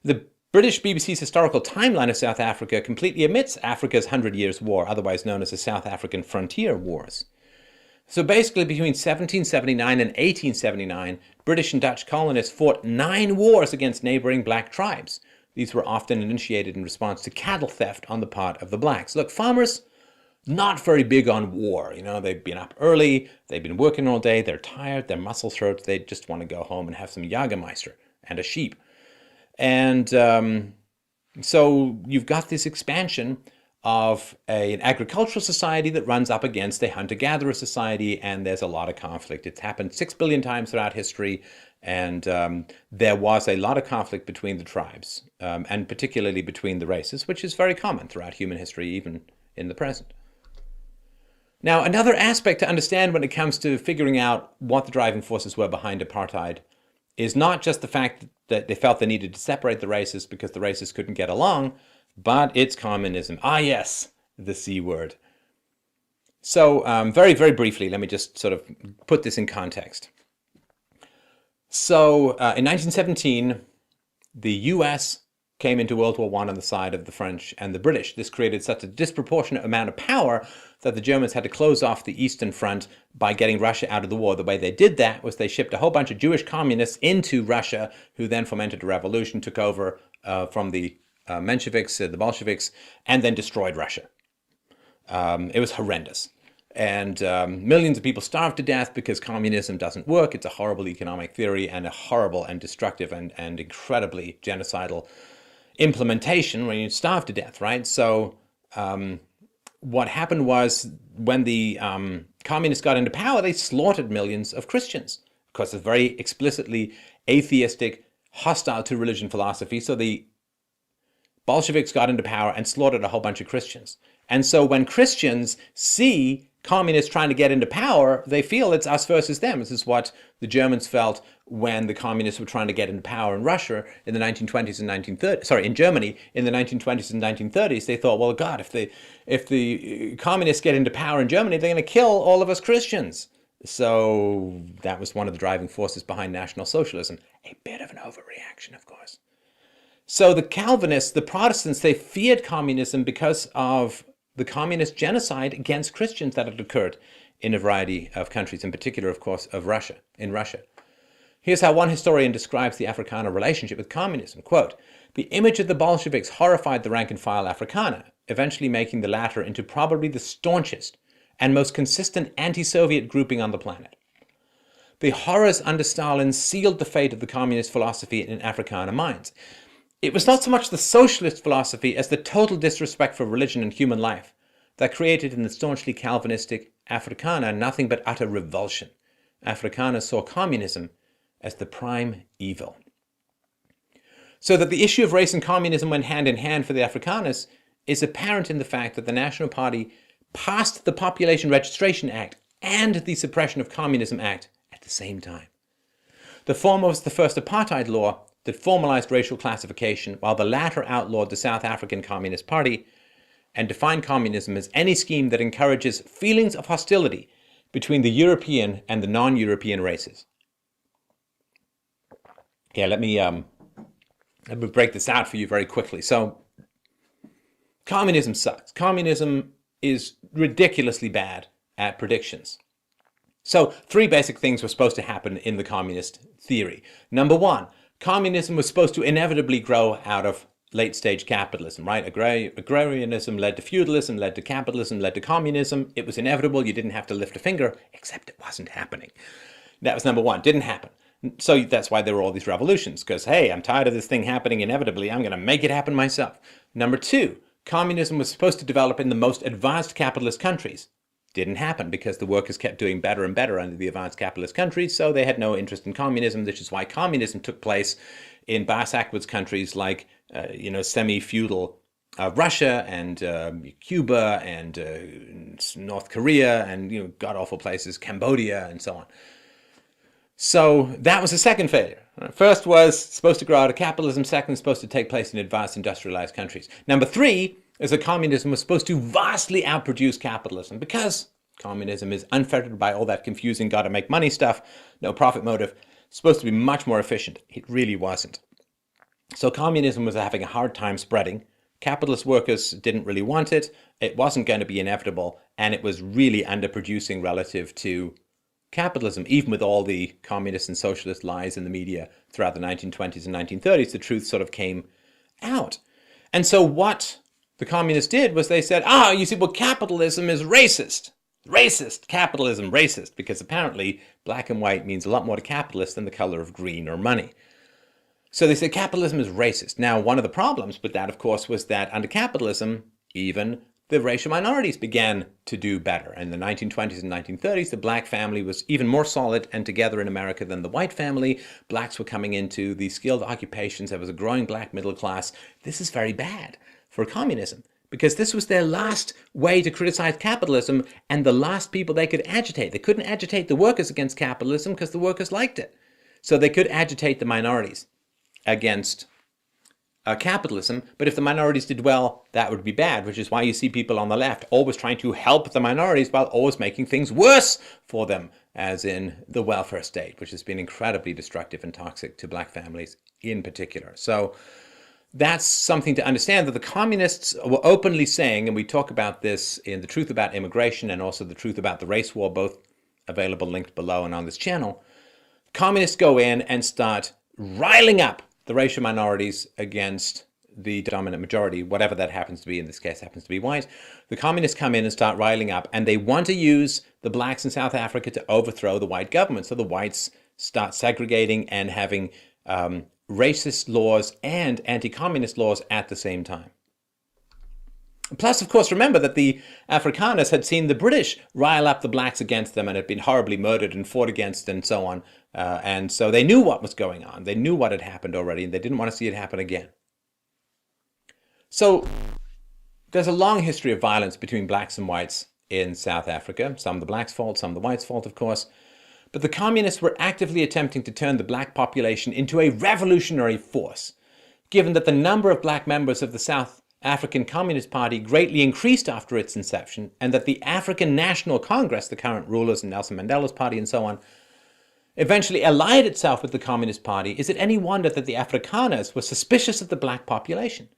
S1: The British BBC's historical timeline of South Africa completely omits Africa's 100 Years' War, otherwise known as the South African Frontier Wars. So basically, between 1779 and 1879, British and Dutch colonists fought 9 wars against neighboring black tribes. These were often initiated in response to cattle theft on the part of the blacks. Look, farmers, not very big on war. They've been up early, they've been working all day, they're tired, their muscles hurt, they just want to go home and have some Jagermeister and a sheep. And so you've got this expansion of an agricultural society that runs up against a hunter-gatherer society, and there's a lot of conflict. It's happened 6 billion times throughout history, and there was a lot of conflict between the tribes, and particularly between the races, which is very common throughout human history, even in the present. Now, another aspect to understand when it comes to figuring out what the driving forces were behind apartheid is not just the fact that they felt they needed to separate the races because the races couldn't get along, but it's communism. Ah, yes, the C word. So very, very briefly, let me just sort of put this in context. So in 1917, the US came into World War I on the side of the French and the British. This created such a disproportionate amount of power that the Germans had to close off the Eastern Front by getting Russia out of the war. The way they did that was they shipped a whole bunch of Jewish communists into Russia, who then fomented a revolution, took over from the Mensheviks, the Bolsheviks, and then destroyed Russia. It was horrendous. And millions of people starved to death because communism doesn't work. It's a horrible economic theory and a horrible and destructive and incredibly genocidal implementation when you starve to death, right? So what happened was when the communists got into power, they slaughtered millions of Christians because it's very explicitly atheistic, hostile to religion philosophy. So the Bolsheviks got into power and slaughtered a whole bunch of Christians. And so when Christians see communists trying to get into power, they feel it's us versus them. This is what the Germans felt when the communists were trying to get into power in Russia in the 1920s and 1930s. Sorry, in Germany in the 1920s and 1930s. They thought, well, God, if the communists get into power in Germany, they're going to kill all of us Christians. So that was one of the driving forces behind National Socialism. A bit of an overreaction, of course. So the Calvinists, the Protestants, they feared communism because of the communist genocide against Christians that had occurred in a variety of countries, in particular, of course, in Russia. Here's how one historian describes the Afrikaner relationship with communism. Quote, "The image of the Bolsheviks horrified the rank-and-file Afrikaner, eventually making the latter into probably the staunchest and most consistent anti-Soviet grouping on the planet. The horrors under Stalin sealed the fate of the communist philosophy in Afrikaner minds. It was not so much the socialist philosophy as the total disrespect for religion and human life that created in the staunchly Calvinistic Afrikaner nothing but utter revulsion. Afrikaners saw communism as the prime evil." So that the issue of race and communism went hand in hand for the Afrikaners is apparent in the fact that the National Party passed the Population Registration Act and the Suppression of Communism Act at the same time. The former was the first apartheid law that formalized racial classification, while the latter outlawed the South African Communist Party and defined communism as any scheme that encourages feelings of hostility between the European and the non-European races. Yeah, let me break this out for you very quickly. So, communism sucks. Communism is ridiculously bad at predictions. So, three basic things were supposed to happen in the communist theory. Number one, communism was supposed to inevitably grow out of late-stage capitalism, right? Agrarianism led to feudalism, led to capitalism, led to communism. It was inevitable. You didn't have to lift a finger, except it wasn't happening. That was number one. Didn't happen. So that's why there were all these revolutions, because, hey, I'm tired of this thing happening inevitably. I'm going to make it happen myself. Number two, communism was supposed to develop in the most advanced capitalist countries. Didn't happen because the workers kept doing better and better under the advanced capitalist countries, so they had no interest in communism. This is why communism took place in bass-backwards countries like, semi-feudal Russia and Cuba and North Korea and, god-awful places, Cambodia and so on. So that was the second failure. First was supposed to grow out of capitalism. Second, supposed to take place in advanced industrialized countries. Number three is that communism was supposed to vastly outproduce capitalism because communism is unfettered by all that confusing gotta make money stuff, no profit motive. It's supposed to be much more efficient. It really wasn't. So communism was having a hard time spreading. Capitalist workers didn't really want it. It wasn't going to be inevitable, and it was really underproducing relative to capitalism. Even with all the communist and socialist lies in the media throughout the 1920s and 1930s, the truth sort of came out. And so what the communists did was they said, you see, well, capitalism is racist. Racist, capitalism, racist, because apparently black and white means a lot more to capitalists than the color of green or money. So they said capitalism is racist. Now, one of the problems with that, of course, was that under capitalism, even the racial minorities began to do better. In the 1920s and 1930s, the black family was even more solid and together in America than the white family. Blacks were coming into the skilled occupations. There was a growing black middle class. This is very bad for communism because this was their last way to criticize capitalism and the last people they could agitate. They couldn't agitate the workers against capitalism because the workers liked it. So they could agitate the minorities against capitalism, but if the minorities did well, that would be bad, which is why you see people on the left always trying to help the minorities while always making things worse for them, as in the welfare state, which has been incredibly destructive and toxic to black families in particular. So that's something to understand, that the communists were openly saying, and we talk about this in The Truth About Immigration and also The Truth About the Race War, both available linked below and on this channel. Communists go in and start riling up the racial minorities against the dominant majority, whatever that happens to be. In this case, happens to be white. The communists come in and start riling up, and they want to use the blacks in South Africa to overthrow the white government. So the whites start segregating and having racist laws and anti-communist laws at the same time. Plus, of course, remember that the Afrikaners had seen the British rile up the blacks against them and had been horribly murdered and fought against and so on. And so they knew what was going on. They knew what had happened already, and they didn't want to see it happen again. So there's a long history of violence between blacks and whites in South Africa. Some the blacks' fault, some the whites' fault, of course. But the communists were actively attempting to turn the black population into a revolutionary force, given that the number of black members of the South African Communist Party greatly increased after its inception, and that the African National Congress, the current rulers and Nelson Mandela's party and so on, eventually allied itself with the Communist Party. Is it any wonder that the Afrikaners were suspicious of the black population?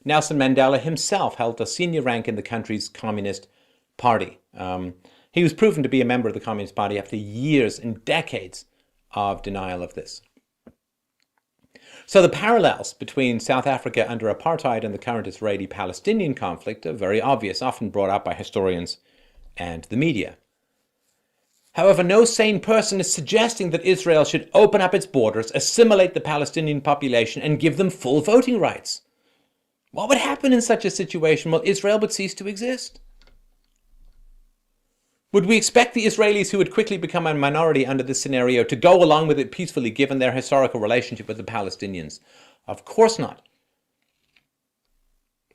S1: Nelson Mandela himself held a senior rank in the country's Communist Party. He was proven to be a member of the Communist Party after years and decades of denial of this. So the parallels between South Africa under apartheid and the current Israeli-Palestinian conflict are very obvious, often brought up by historians and the media. However, no sane person is suggesting that Israel should open up its borders, assimilate the Palestinian population, and give them full voting rights. What would happen in such a situation? Well, Israel would cease to exist. Would we expect the Israelis, who would quickly become a minority under this scenario, to go along with it peacefully given their historical relationship with the Palestinians? Of course not.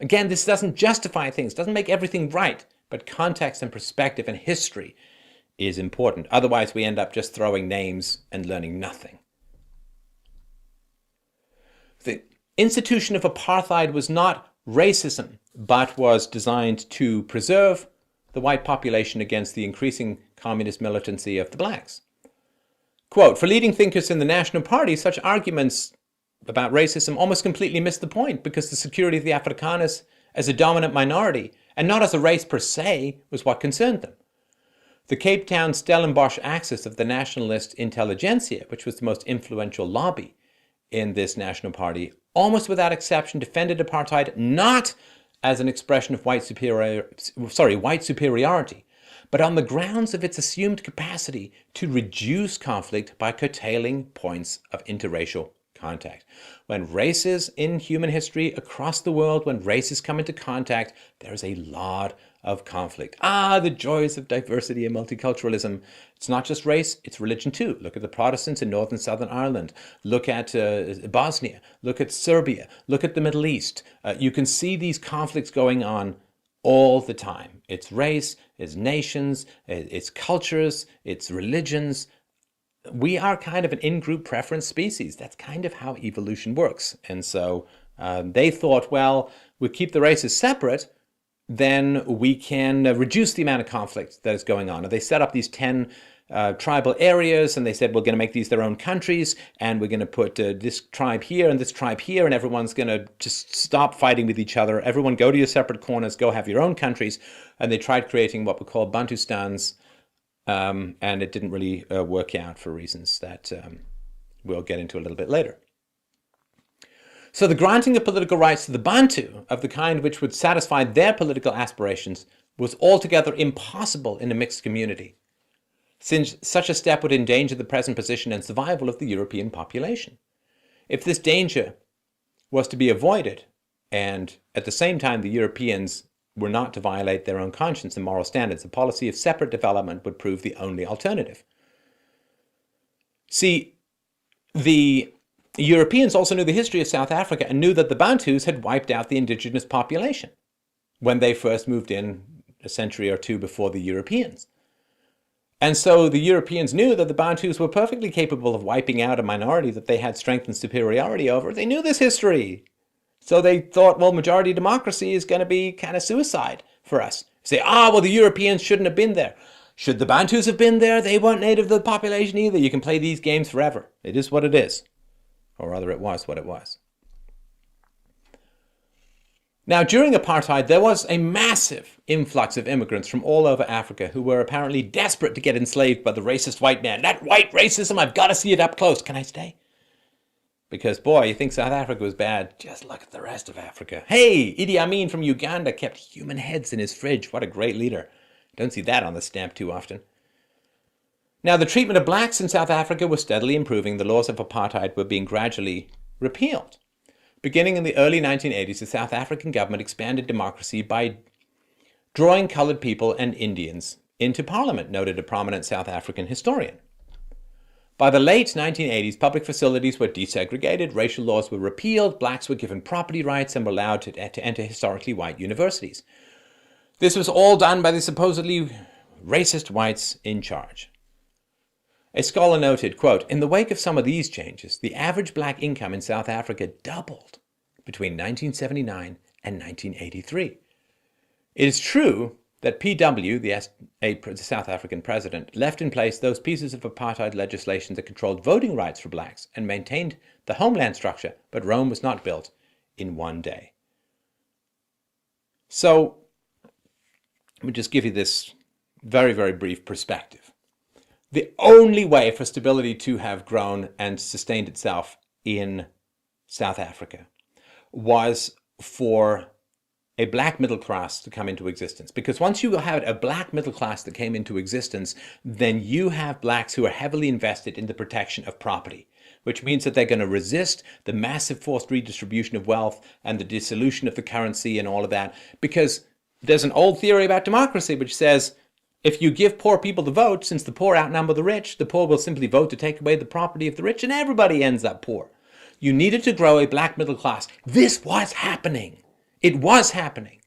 S1: Again, this doesn't justify things, doesn't make everything right, but context and perspective and history is important. Otherwise, we end up just throwing names and learning nothing. The institution of apartheid was not racism, but was designed to preserve the white population against the increasing communist militancy of the blacks. Quote, for leading thinkers in the National Party, such arguments about racism almost completely miss the point, because the security of the Afrikaners as a dominant minority, and not as a race per se, was what concerned them. The Cape Town Stellenbosch axis of the nationalist intelligentsia, which was the most influential lobby in this National Party, almost without exception defended apartheid not as an expression of white superiority, but on the grounds of its assumed capacity to reduce conflict by curtailing points of interracial contact. When races in human history across the world, when races come into contact, there is a lot of conflict. The joys of diversity and multiculturalism. It's not just race, it's religion too. Look at the Protestants in Northern Southern Ireland. Look at Bosnia. Look at Serbia. Look at the Middle East. You can see these conflicts going on all the time. It's race, it's nations, it's cultures, it's religions. We are kind of an in-group preference species. That's kind of how evolution works. And so they thought, well, we'll keep the races separate, then we can reduce the amount of conflict that is going on. And they set up these 10 tribal areas, and they said, we're going to make these their own countries, and we're going to put this tribe here and this tribe here, and everyone's going to just stop fighting with each other. Everyone go to your separate corners, go have your own countries. And they tried creating what we call Bantustans, and it didn't really work out for reasons that we'll get into a little bit later. So the granting of political rights to the Bantu, of the kind which would satisfy their political aspirations, was altogether impossible in a mixed community, since such a step would endanger the present position and survival of the European population. If this danger was to be avoided, and at the same time the Europeans were not to violate their own conscience and moral standards, a policy of separate development would prove the only alternative. See, the Europeans also knew the history of South Africa and knew that the Bantus had wiped out the indigenous population when they first moved in a century or two before the Europeans. And so the Europeans knew that the Bantus were perfectly capable of wiping out a minority that they had strength and superiority over. They knew this history. So they thought, well, majority democracy is going to be kind of suicide for us. Say, well, the Europeans shouldn't have been there. Should the Bantus have been there? They weren't native to the population either. You can play these games forever. It is what it is. Or rather, it was what it was. Now, during apartheid, there was a massive influx of immigrants from all over Africa who were apparently desperate to get enslaved by the racist white man. That white racism, I've got to see it up close. Can I stay? Because, boy, you think South Africa was bad? Just look at the rest of Africa. Hey, Idi Amin from Uganda kept human heads in his fridge. What a great leader. Don't see that on the stamp too often. Now, the treatment of blacks in South Africa was steadily improving. The laws of apartheid were being gradually repealed. Beginning in the early 1980s, the South African government expanded democracy by drawing colored people and Indians into parliament, noted a prominent South African historian. By the late 1980s, public facilities were desegregated, racial laws were repealed, blacks were given property rights and were allowed to enter historically white universities. This was all done by the supposedly racist whites in charge. A scholar noted, quote, "In the wake of some of these changes, the average black income in South Africa doubled between 1979 and 1983. It is true that PW, the South African president, left in place those pieces of apartheid legislation that controlled voting rights for blacks and maintained the homeland structure, but Rome was not built in one day." So, let me just give you this very, very brief perspective. The only way for stability to have grown and sustained itself in South Africa was for a black middle class to come into existence. Because once you had a black middle class that came into existence, then you have blacks who are heavily invested in the protection of property, which means that they're going to resist the massive forced redistribution of wealth and the dissolution of the currency and all of that. Because there's an old theory about democracy which says, if you give poor people the vote, since the poor outnumber the rich, the poor will simply vote to take away the property of the rich and everybody ends up poor. You needed to grow a black middle class. This was happening. It was happening.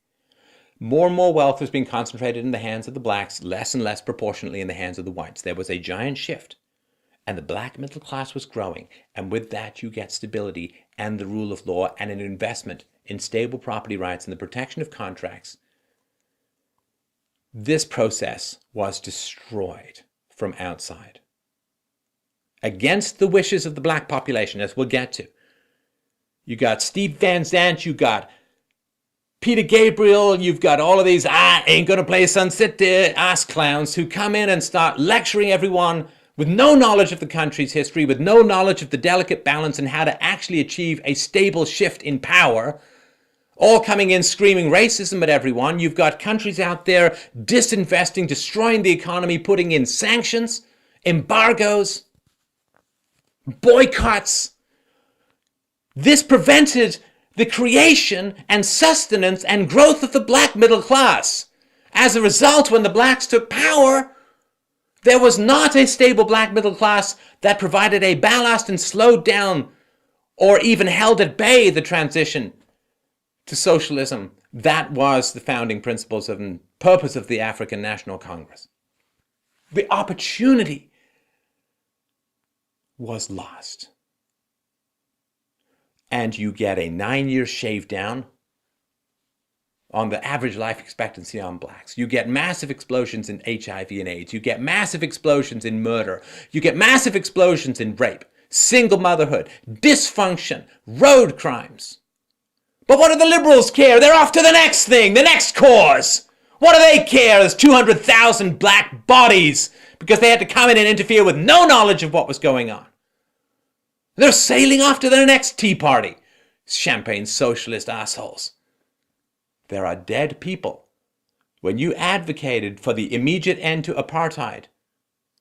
S1: More and more wealth was being concentrated in the hands of the blacks, less and less proportionately in the hands of the whites. There was a giant shift, and the black middle class was growing. And with that, you get stability and the rule of law and an investment in stable property rights and the protection of contracts. This process was destroyed from outside, against the wishes of the black population, as we'll get to. You got Steve Van Zandt, you got Peter Gabriel, you've got all of these "I ain't gonna play Sunset" ass clowns who come in and start lecturing everyone with no knowledge of the country's history, with no knowledge of the delicate balance and how to actually achieve a stable shift in power, all coming in screaming racism at everyone. You've got countries out there disinvesting, destroying the economy, putting in sanctions, embargoes, boycotts. This prevented the creation and sustenance and growth of the black middle class. As a result, when the blacks took power, there was not a stable black middle class that provided a ballast and slowed down or even held at bay the transition to socialism. That was the founding principles and purpose of the African National Congress. The opportunity was lost. And you get a 9-year shave down on the average life expectancy on blacks. You get massive explosions in HIV and AIDS. You get massive explosions in murder. You get massive explosions in rape, single motherhood, dysfunction, road crimes. But what do the liberals care? They're off to the next thing, the next cause. What do they care? There's 200,000 black bodies because they had to come in and interfere with no knowledge of what was going on. They're sailing off to their next tea party. Champagne socialist assholes. There are dead people. When you advocated for the immediate end to apartheid,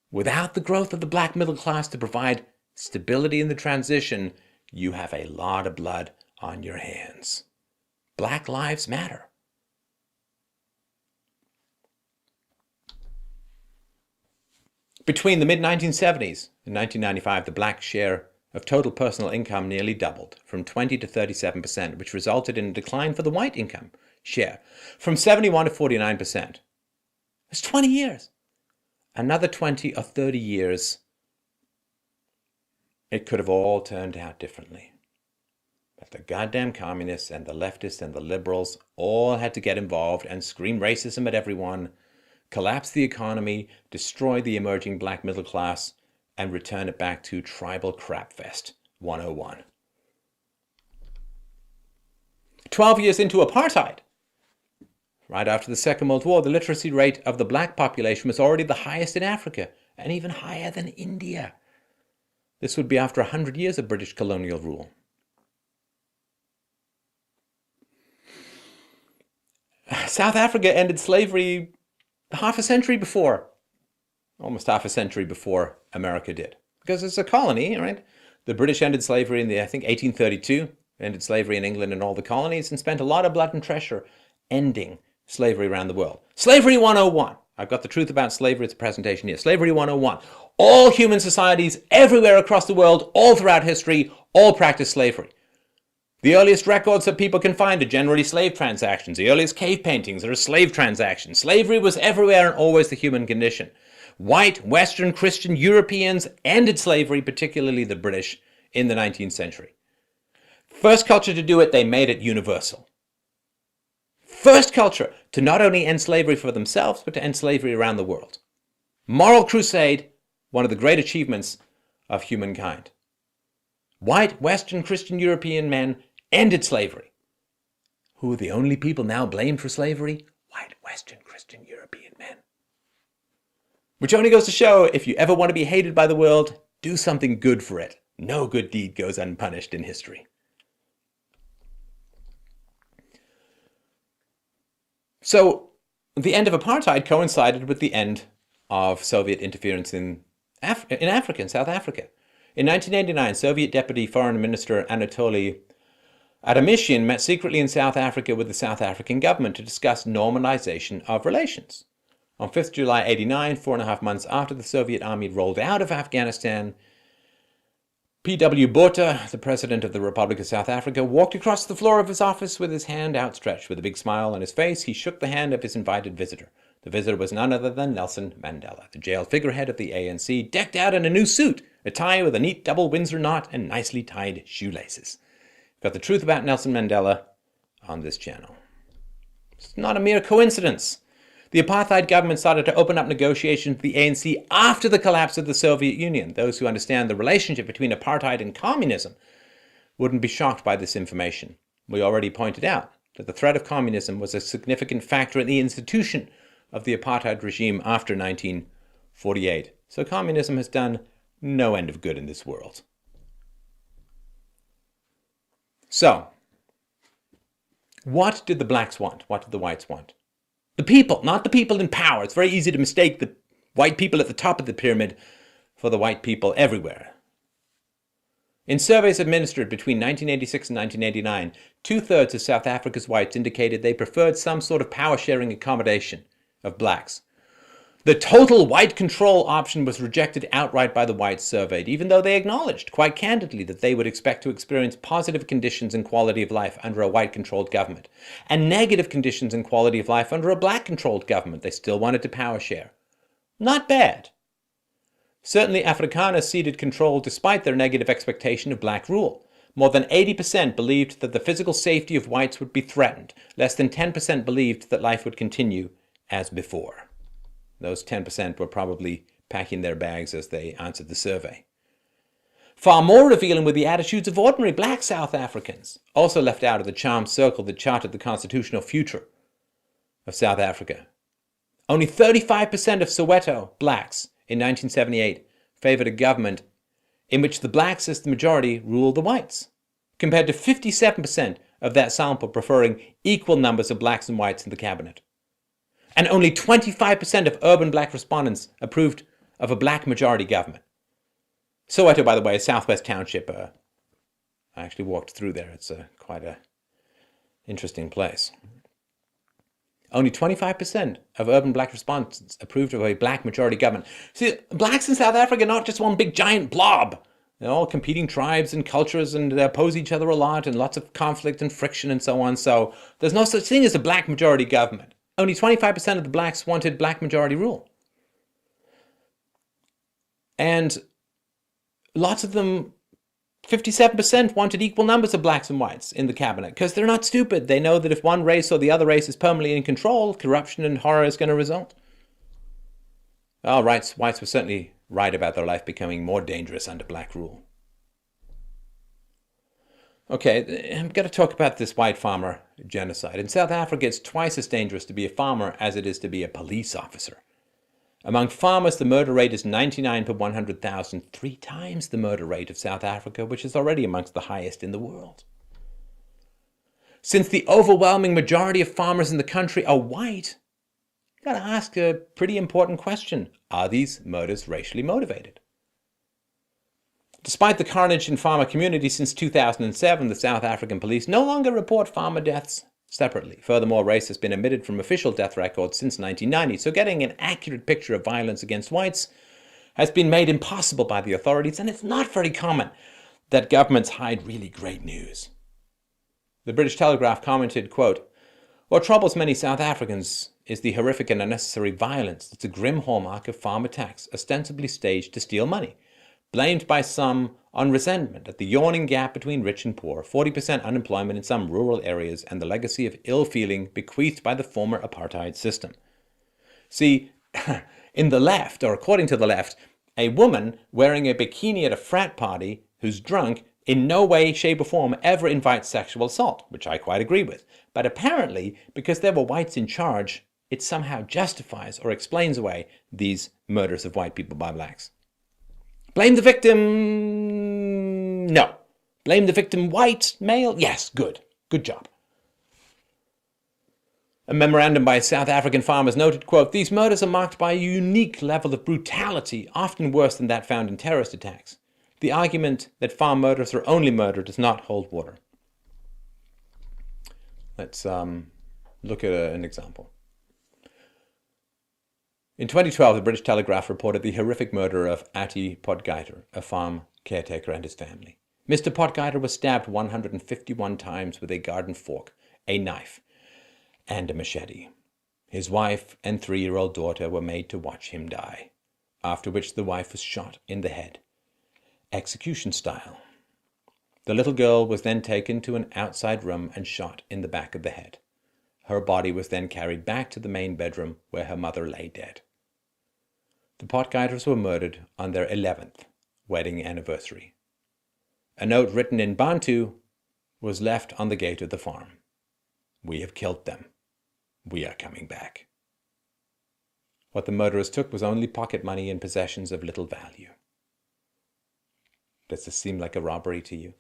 S1: without the growth of the black middle class to provide stability in the transition, you have a lot of blood on your hands. Black lives matter. Between the mid-1970s and 1995, the black share of total personal income nearly doubled, from 20 to 37%, which resulted in a decline for the white income share, from 71 to 49%. It's 20 years. Another 20 or 30 years, it could have all turned out differently. But the goddamn communists and the leftists and the liberals all had to get involved and scream racism at everyone, collapse the economy, destroy the emerging black middle class, and return it back to tribal crapfest 101. 12 years into apartheid, right after the Second World War, the literacy rate of the black population was already the highest in Africa, and even higher than India. This would be after 100 years of British colonial rule. South Africa ended slavery half a century before, almost half a century before America did. Because it's a colony, right? The British ended slavery in I think 1832, ended slavery in England and all the colonies, and spent a lot of blood and treasure ending slavery around the world. Slavery 101. I've got the truth about slavery. It's a presentation here. Slavery 101. All human societies everywhere across the world, all throughout history, all practice slavery. The earliest records that people can find are generally slave transactions. The earliest cave paintings are slave transactions. Slavery was everywhere and always the human condition. White, Western, Christian, Europeans ended slavery, particularly the British, in the 19th century. First culture to do it, they made it universal. First culture to not only end slavery for themselves, but to end slavery around the world. Moral crusade, one of the great achievements of humankind. White, Western, Christian, European men ended slavery. Who are the only people now blamed for slavery? White, Western, Christian, European men. Which only goes to show, if you ever want to be hated by the world, do something good for it. No good deed goes unpunished in history. So, the end of apartheid coincided with the end of Soviet interference in Africa, in South Africa. In 1989, Soviet Deputy Foreign Minister Anatoly Adamyshin met secretly in South Africa with the South African government to discuss normalization of relations. On 5th July 1989, 4.5 months after the Soviet army rolled out of Afghanistan, P.W. Botha, the President of the Republic of South Africa, walked across the floor of his office with his hand outstretched. With a big smile on his face, he shook the hand of his invited visitor. The visitor was none other than Nelson Mandela, the jailed figurehead of the ANC, decked out in a new suit, a tie with a neat double Windsor knot and nicely tied shoelaces. Got the truth about Nelson Mandela on this channel. It's not a mere coincidence. The apartheid government started to open up negotiations with the ANC after the collapse of the Soviet Union. Those who understand the relationship between apartheid and communism wouldn't be shocked by this information. We already pointed out that the threat of communism was a significant factor in the institution of the apartheid regime after 1948. So communism has done no end of good in this world. So, what did the blacks want? What did the whites want? The people, not the people in power. It's very easy to mistake the white people at the top of the pyramid for the white people everywhere. In surveys administered between 1986 and 1989, 2/3 of South Africa's whites indicated they preferred some sort of power-sharing accommodation of blacks. The total white control option was rejected outright by the whites surveyed, even though they acknowledged quite candidly that they would expect to experience positive conditions and quality of life under a white-controlled government, and negative conditions and quality of life under a black-controlled government. They still wanted to power share. Not bad. Certainly Afrikaners ceded control despite their negative expectation of black rule. More than 80% believed that the physical safety of whites would be threatened. Less than 10% believed that life would continue as before. Those 10% were probably packing their bags as they answered the survey. Far more revealing were the attitudes of ordinary black South Africans, also left out of the charmed circle that charted the constitutional future of South Africa. Only 35% of Soweto blacks in 1978 favored a government in which the blacks as the majority ruled the whites, compared to 57% of that sample preferring equal numbers of blacks and whites in the cabinet. And only 25% of urban black respondents approved of a black majority government. Soweto, by the way, is Southwest Township. I actually walked through there. It's quite an interesting place. Only 25% of urban black respondents approved of a black majority government. See, blacks in South Africa are not just one big giant blob. They're all competing tribes and cultures, and they oppose each other a lot, and lots of conflict and friction and so on. So there's no such thing as a black majority government. Only 25% of the blacks wanted black majority rule. And lots of them, 57% wanted equal numbers of blacks and whites in the cabinet, because they're not stupid. They know that if one race or the other race is permanently in control, corruption and horror is going to result. Well, whites were certainly right about their life becoming more dangerous under black rule. Okay, I'm going to talk about this white farmer genocide. In South Africa, it's twice as dangerous to be a farmer as it is to be a police officer. Among farmers, the murder rate is 99 per 100,000, 3 times the murder rate of South Africa, which is already amongst the highest in the world. Since the overwhelming majority of farmers in the country are white, you've got to ask a pretty important question. Are these murders racially motivated? Despite the carnage in farmer communities since 2007, the South African police no longer report farmer deaths separately. Furthermore, race has been omitted from official death records since 1990, so getting an accurate picture of violence against whites has been made impossible by the authorities, and it's not very common that governments hide really great news. The British Telegraph commented, quote, "What troubles many South Africans is the horrific and unnecessary violence that's a grim hallmark of farm attacks ostensibly staged to steal money, blamed by some on resentment at the yawning gap between rich and poor, 40% unemployment in some rural areas, and the legacy of ill feeling bequeathed by the former apartheid system." See, in the left, or according to the left, a woman wearing a bikini at a frat party who's drunk in no way, shape, or form ever invites sexual assault, which I quite agree with. But apparently, because there were whites in charge, it somehow justifies or explains away these murders of white people by blacks. Blame the victim? No. Blame the victim white, male? Yes, good. Good job. A memorandum by South African farmers noted, quote, "These murders are marked by a unique level of brutality, often worse than that found in terrorist attacks. The argument that farm murders are only murder does not hold water." Let's look at an example. In 2012, the British Telegraph reported the horrific murder of Ati Potgieter, a farm caretaker, and his family. Mr. Potgieter was stabbed 151 times with a garden fork, a knife, and a machete. His wife and 3-year-old daughter were made to watch him die, after which the wife was shot in the head, execution style. The little girl was then taken to an outside room and shot in the back of the head. Her body was then carried back to the main bedroom where her mother lay dead. The Potgieters were murdered on their 11th wedding anniversary. A note written in Bantu was left on the gate of the farm. "We have killed them. We are coming back." What the murderers took was only pocket money and possessions of little value. Does this seem like a robbery to you?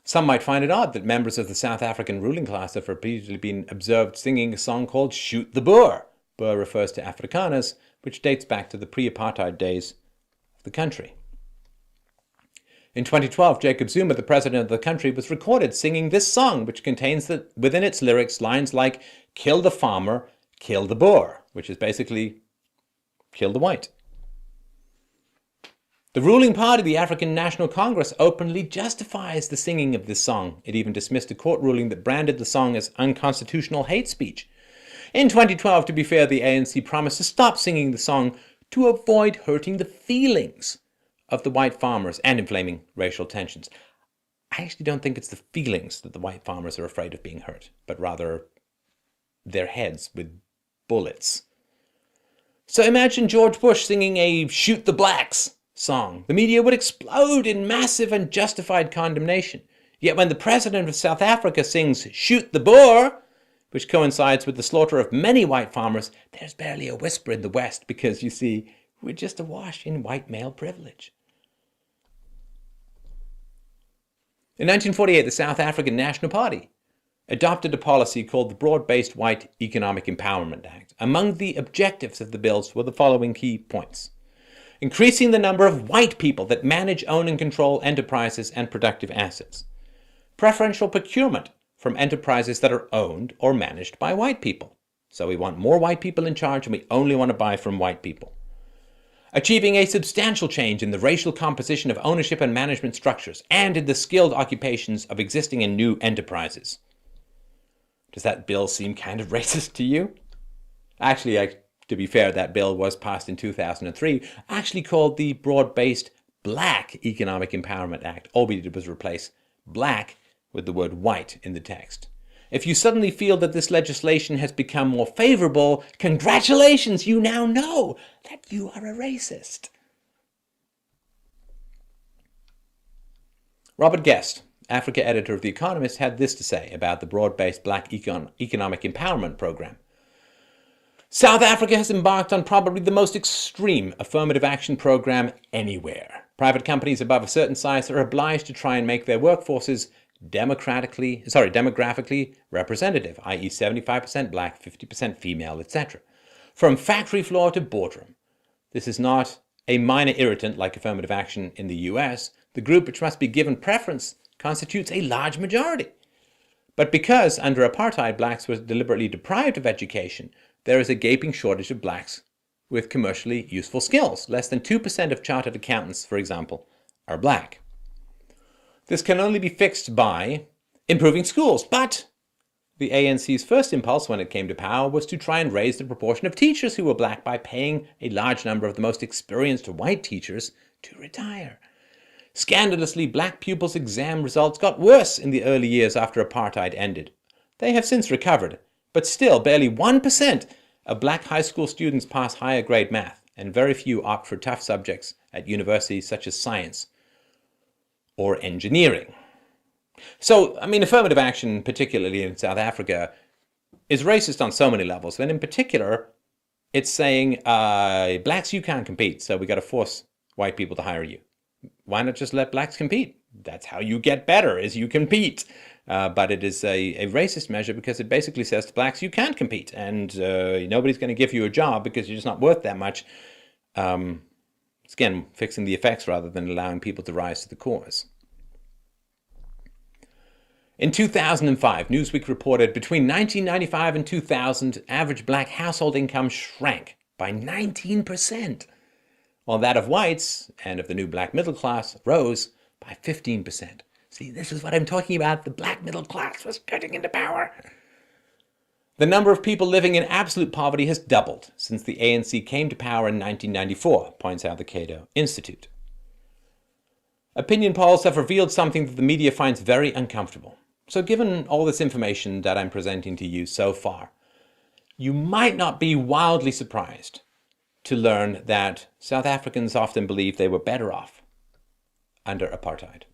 S1: Some might find it odd that members of the South African ruling class have repeatedly been observed singing a song called "Shoot the Boer." Boer refers to Afrikaners, which dates back to the pre-apartheid days of the country. In 2012, Jacob Zuma, the president of the country, was recorded singing this song, which contains within its lyrics lines like "Kill the farmer, kill the Boer," which is basically kill the white. The ruling party, the African National Congress, openly justifies the singing of this song. It even dismissed a court ruling that branded the song as unconstitutional hate speech. In 2012, to be fair, the ANC promised to stop singing the song to avoid hurting the feelings of the white farmers and inflaming racial tensions. I actually don't think it's the feelings that the white farmers are afraid of being hurt, but rather their heads with bullets. So imagine George Bush singing a "Shoot the Blacks" song. The media would explode in massive and justified condemnation. Yet when the president of South Africa sings "Shoot the Boer," which coincides with the slaughter of many white farmers, there's barely a whisper in the West because, you see, we're just awash in white male privilege. In 1948, the South African National Party adopted a policy called the Broad-Based White Economic Empowerment Act. Among the objectives of the bills were the following key points: increasing the number of white people that manage, own, and control enterprises and productive assets. Preferential procurement from enterprises that are owned or managed by white people. So we want more white people in charge, and we only want to buy from white people. Achieving a substantial change in the racial composition of ownership and management structures and in the skilled occupations of existing and new enterprises. Does that bill seem kind of racist to you? Actually, to be fair, that bill was passed in 2003, actually called the Broad-Based Black Economic Empowerment Act. All we did was replace black with the word white in the text. If you suddenly feel that this legislation has become more favorable, congratulations, you now know that you are a racist. Robert Guest, Africa editor of The Economist, had this to say about the Broad-Based Black Economic Empowerment Program. South Africa has embarked on probably the most extreme affirmative action program anywhere. Private companies above a certain size are obliged to try and make their workforces demographically representative, i.e. 75% black, 50% female, etc. From factory floor to boardroom. This is not a minor irritant like affirmative action in the US. The group which must be given preference constitutes a large majority. But because under apartheid blacks were deliberately deprived of education, there is a gaping shortage of blacks with commercially useful skills. Less than 2% of chartered accountants, for example, are black. This can only be fixed by improving schools. But the ANC's first impulse when it came to power was to try and raise the proportion of teachers who were black by paying a large number of the most experienced white teachers to retire. Scandalously, black pupils' exam results got worse in the early years after apartheid ended. They have since recovered, but still barely 1% of black high school students pass higher grade math, and very few opt for tough subjects at universities such as science or engineering. So, affirmative action, particularly in South Africa, is racist on so many levels. And in particular, it's saying, blacks, you can't compete, so we got to force white people to hire you. Why not just let blacks compete? That's how you get better, is you compete. But it is a racist measure because it basically says to blacks, you can't compete. And nobody's going to give you a job because you're just not worth that much. It's, again, fixing the effects rather than allowing people to rise to the cause. In 2005, Newsweek reported between 1995 and 2000, average black household income shrank by 19%, while that of whites and of the new black middle class rose by 15%. See, this is what I'm talking about. The black middle class was getting into power. The number of people living in absolute poverty has doubled since the ANC came to power in 1994, points out the Cato Institute. Opinion polls have revealed something that the media finds very uncomfortable. So given all this information that I'm presenting to you so far, you might not be wildly surprised to learn that South Africans often believe they were better off under apartheid.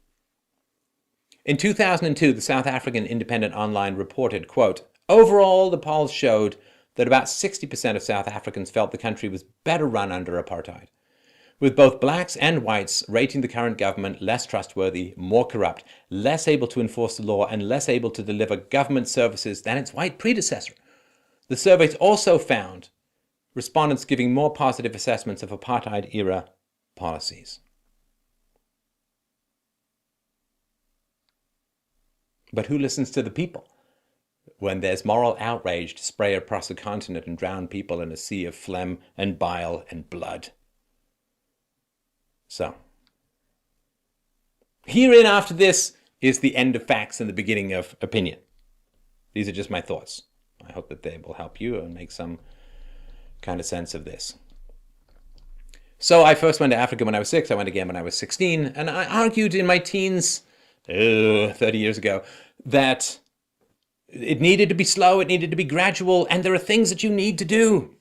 S1: In 2002, the South African Independent Online reported, quote, overall, the polls showed that about 60% of South Africans felt the country was better run under apartheid, with both blacks and whites rating the current government less trustworthy, more corrupt, less able to enforce the law, and less able to deliver government services than its white predecessor. The surveys also found respondents giving more positive assessments of apartheid-era policies. But who listens to the people when there's moral outrage to spray across the continent and drown people in a sea of phlegm and bile and blood? So, herein after this is the end of facts and the beginning of opinion. These are just my thoughts. I hope that they will help you and make some kind of sense of this. So I first went to Africa when I was 6. I went again when I was 16. And I argued in my teens, 30 years ago, that it needed to be slow, it needed to be gradual, and there are things that you need to do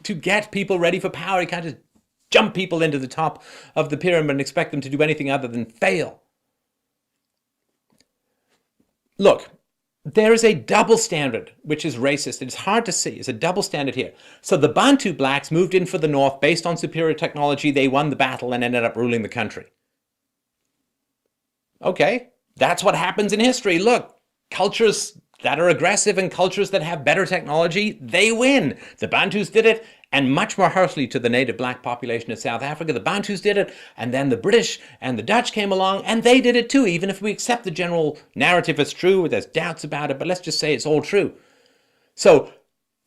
S1: to get people ready for power. You can't just jump people into the top of the pyramid and expect them to do anything other than fail. Look, there is a double standard, which is racist. It's hard to see. It's a double standard here. So the Bantu blacks moved in for the North based on superior technology. They won the battle and ended up ruling the country. Okay, that's what happens in history. Look, cultures that are aggressive and cultures that have better technology, they win. The Bantus did it, and much more harshly to the native black population of South Africa. The Bantus did it, and then the British and the Dutch came along, and they did it too, even if we accept the general narrative as true, there's doubts about it, but let's just say it's all true. So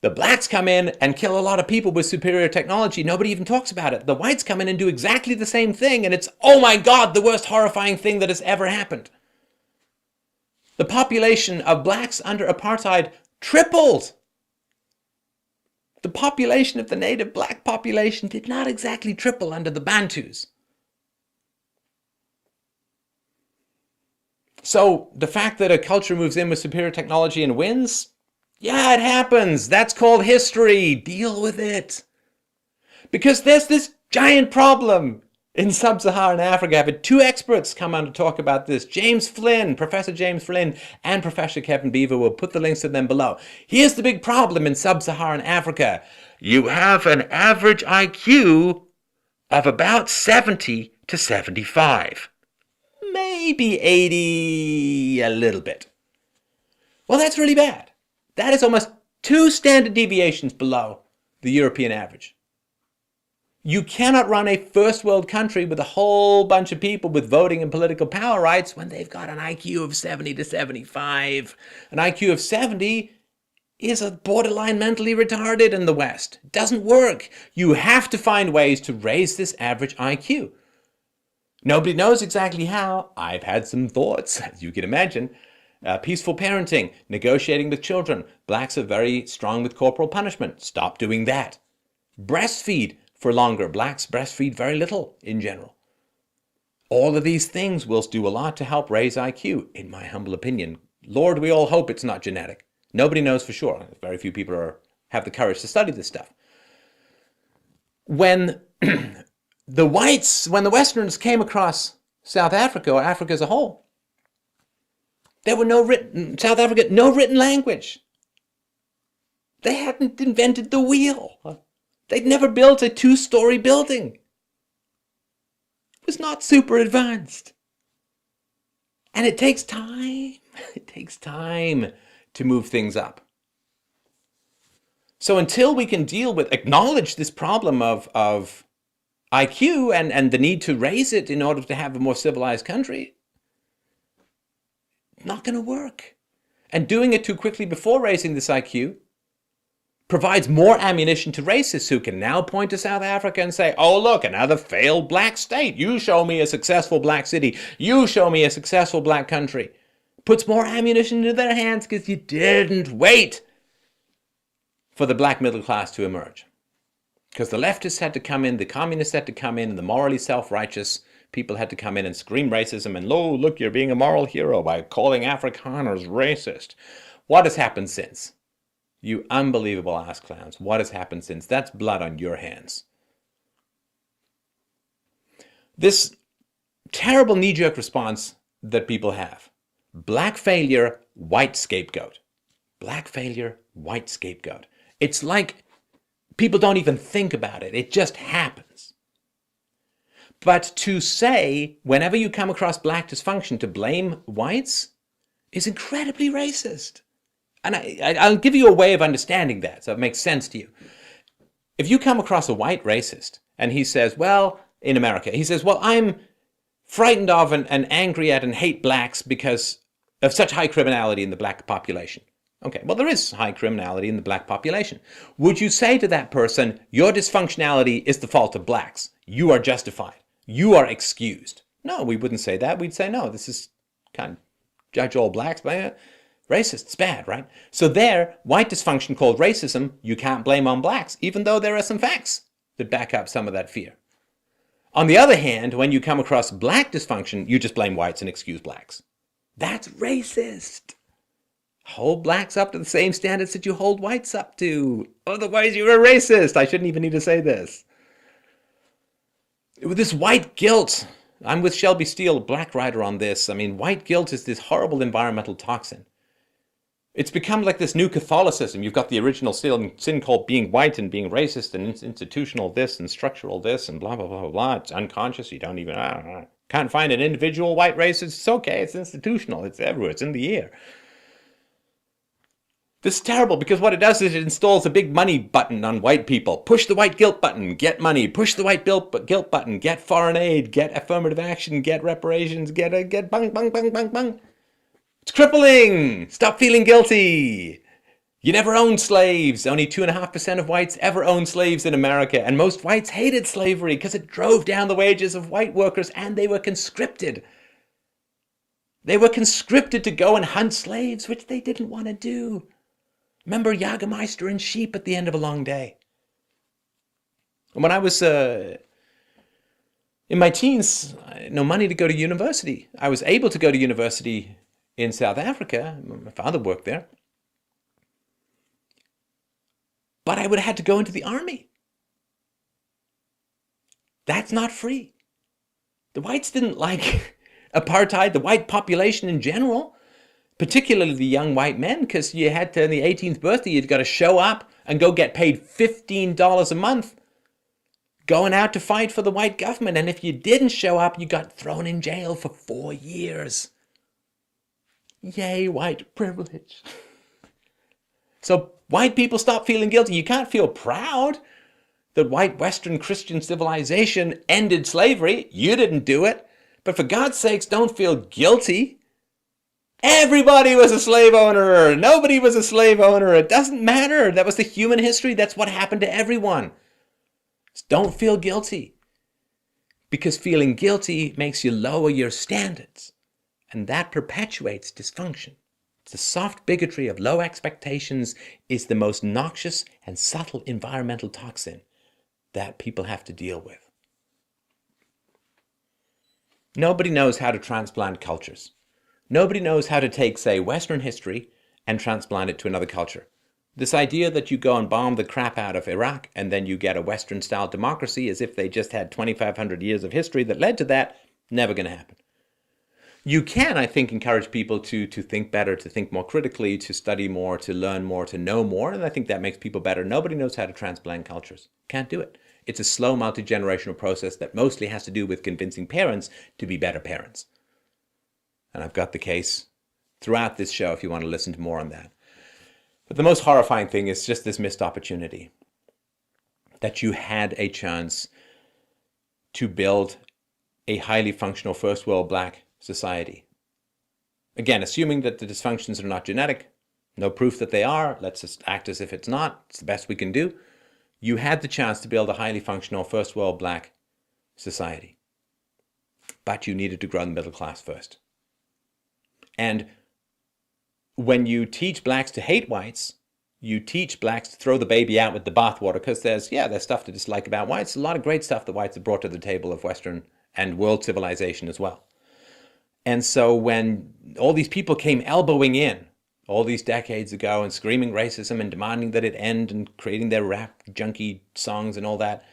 S1: the blacks come in and kill a lot of people with superior technology. Nobody even talks about it. The whites come in and do exactly the same thing, and it's, oh my God, the worst horrifying thing that has ever happened. The population of blacks under apartheid tripled. The population of the native black population did not exactly triple under the Bantus. So the fact that a culture moves in with superior technology and wins, yeah, it happens. That's called history. Deal with it. Because there's this giant problem in sub-Saharan Africa. I've had 2 experts come on to talk about this. James Flynn, Professor James Flynn, and Professor Kevin Beaver. We'll put the links to them below. Here's the big problem in sub-Saharan Africa. You have an average IQ of about 70 to 75. Maybe 80, a little bit. Well, that's really bad. That is almost 2 standard deviations below the European average. You cannot run a first world country with a whole bunch of people with voting and political power rights when they've got an IQ of 70 to 75. An IQ of 70 is a borderline mentally retarded in the West. It doesn't work. You have to find ways to raise this average IQ. Nobody knows exactly how. I've had some thoughts, as you can imagine. Peaceful parenting, negotiating with children. Blacks are very strong with corporal punishment. Stop doing that. Breastfeed for longer. Blacks breastfeed very little in general. All of these things will do a lot to help raise IQ, in my humble opinion. Lord, we all hope it's not genetic. Nobody knows for sure. Very few people have the courage to study this stuff. When the Westerners came across South Africa, or Africa as a whole, there were no written language. They hadn't invented the wheel. They'd never built a 2-story building. It was not super advanced. And it takes time. It takes time to move things up. So until we can acknowledge this problem of IQ and the need to raise it in order to have a more civilized country, not going to work. And doing it too quickly before raising this IQ provides more ammunition to racists who can now point to South Africa and say, oh, look, another failed black state. You show me a successful black city. You show me a successful black country. Puts more ammunition into their hands because you didn't wait for the black middle class to emerge. Because the leftists had to come in, the communists had to come in, and the morally self-righteous people had to come in and scream racism and, oh, look, you're being a moral hero by calling Afrikaners racist. What has happened since? You unbelievable ass clowns. What has happened since? That's blood on your hands. This terrible knee-jerk response that people have. Black failure, white scapegoat. Black failure, white scapegoat. It's like people don't even think about it. It just happens. But to say, whenever you come across black dysfunction, to blame whites is incredibly racist. And I'll give you a way of understanding that, so it makes sense to you. If you come across a white racist, and he says, well, in America, he says, well, I'm frightened of and angry at and hate blacks because of such high criminality in the black population. Okay, well, there is high criminality in the black population. Would you say to that person, your dysfunctionality is the fault of blacks? You are justified. You are excused. No, we wouldn't say that. We'd say, no, this is kind of judge all blacks by racist. It's bad, right? So there, white dysfunction called racism, you can't blame on blacks, even though there are some facts that back up some of that fear. On the other hand, when you come across black dysfunction, you just blame whites and excuse blacks. That's racist. Hold blacks up to the same standards that you hold whites up to. Otherwise, you're a racist. I shouldn't even need to say this. With this white guilt, I'm with Shelby Steele, a black writer, on this. I mean, white guilt is this horrible environmental toxin. It's become like this new Catholicism. You've got the original sin called being white and being racist and institutional this and structural this and blah, blah, blah, blah, blah. It's unconscious. You don't even, can't find an individual white racist. It's okay. It's institutional. It's everywhere. It's in the air. This is terrible because what it does is it installs a big money button on white people. Push the white guilt button, get money. Push the white guilt button, get foreign aid, get affirmative action, get reparations, get bang, bang, bang, bang, bang. It's crippling. Stop feeling guilty. You never owned slaves. Only 2.5% of whites ever owned slaves in America. And most whites hated slavery because it drove down the wages of white workers and they were conscripted. They were conscripted to go and hunt slaves, which they didn't want to do. Remember Jägermeister and sheep at the end of a long day. And when I was in my teens, no money to go to university. I was able to go to university in South Africa. My father worked there. But I would have had to go into the army. That's not free. The whites didn't like apartheid, the white population in general. Particularly the young white men, because you had to, on the 18th birthday, you'd got to show up and go get paid $15 a month going out to fight for the white government. And if you didn't show up, you got thrown in jail for 4 years. Yay, white privilege. So white people stop feeling guilty. You can't feel proud that white Western Christian civilization ended slavery. You didn't do it. But for God's sakes, don't feel guilty. Everybody was a slave owner. Nobody was a slave owner. It doesn't matter. That was the human history. That's what happened to everyone. Just don't feel guilty. because feeling guilty makes you lower your standards, and that perpetuates dysfunction. The soft bigotry of low expectations is the most noxious and subtle environmental toxin that people have to deal with. Nobody knows how to transplant cultures. Nobody knows how to take, say, Western history and transplant it to another culture. This idea that you go and bomb the crap out of Iraq and then you get a Western-style democracy as if they just had 2,500 years of history that led to that, never going to happen. You can, I think, encourage people to think better, to think more critically, to study more, to learn more, to know more, and I think that makes people better. Nobody knows how to transplant cultures. Can't do it. It's a slow, multi-generational process that mostly has to do with convincing parents to be better parents. And I've got the case throughout this show if you want to listen to more on that. But the most horrifying thing is just this missed opportunity. That you had a chance to build a highly functional first world black society. Again, assuming that the dysfunctions are not genetic, no proof that they are, let's just act as if it's not, it's the best we can do. You had the chance to build a highly functional first world black society. But you needed to grow the middle class first. And when you teach blacks to hate whites, you teach blacks to throw the baby out with the bathwater, because there's stuff to dislike about whites. A lot of great stuff that whites have brought to the table of Western and world civilization as well. And so when all these people came elbowing in all these decades ago and screaming racism and demanding that it end and creating their rap junkie songs and all that,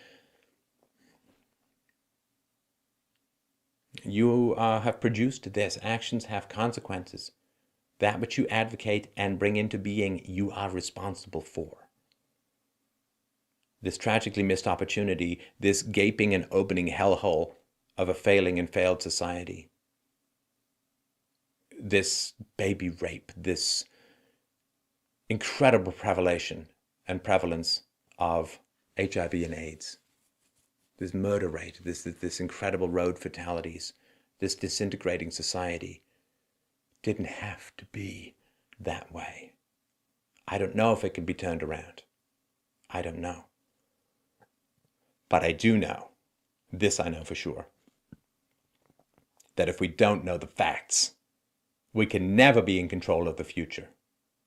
S1: you have produced this. Actions have consequences. That which you advocate and bring into being, you are responsible for. This tragically missed opportunity, this gaping and opening hellhole of a failing and failed society, this baby rape, this incredible prevalence of HIV and AIDS, this murder rate, this incredible road fatalities, this disintegrating society, didn't have to be that way. I don't know if it can be turned around. I don't know. But I do know, this I know for sure, that if we don't know the facts, we can never be in control of the future.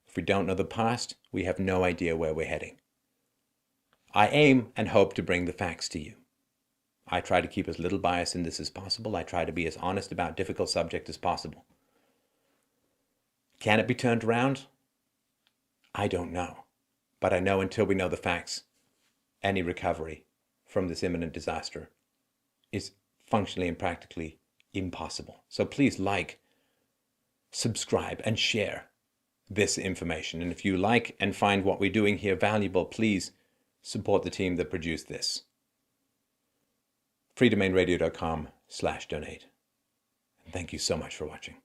S1: If we don't know the past, we have no idea where we're heading. I aim and hope to bring the facts to you. I try to keep as little bias in this as possible. I try to be as honest about difficult subjects as possible. Can it be turned around? I don't know. But I know until we know the facts, any recovery from this imminent disaster is functionally and practically impossible. So please like, subscribe, and share this information. And if you like and find what we're doing here valuable, please support the team that produced this. freedomainradio.com/donate. And thank you so much for watching.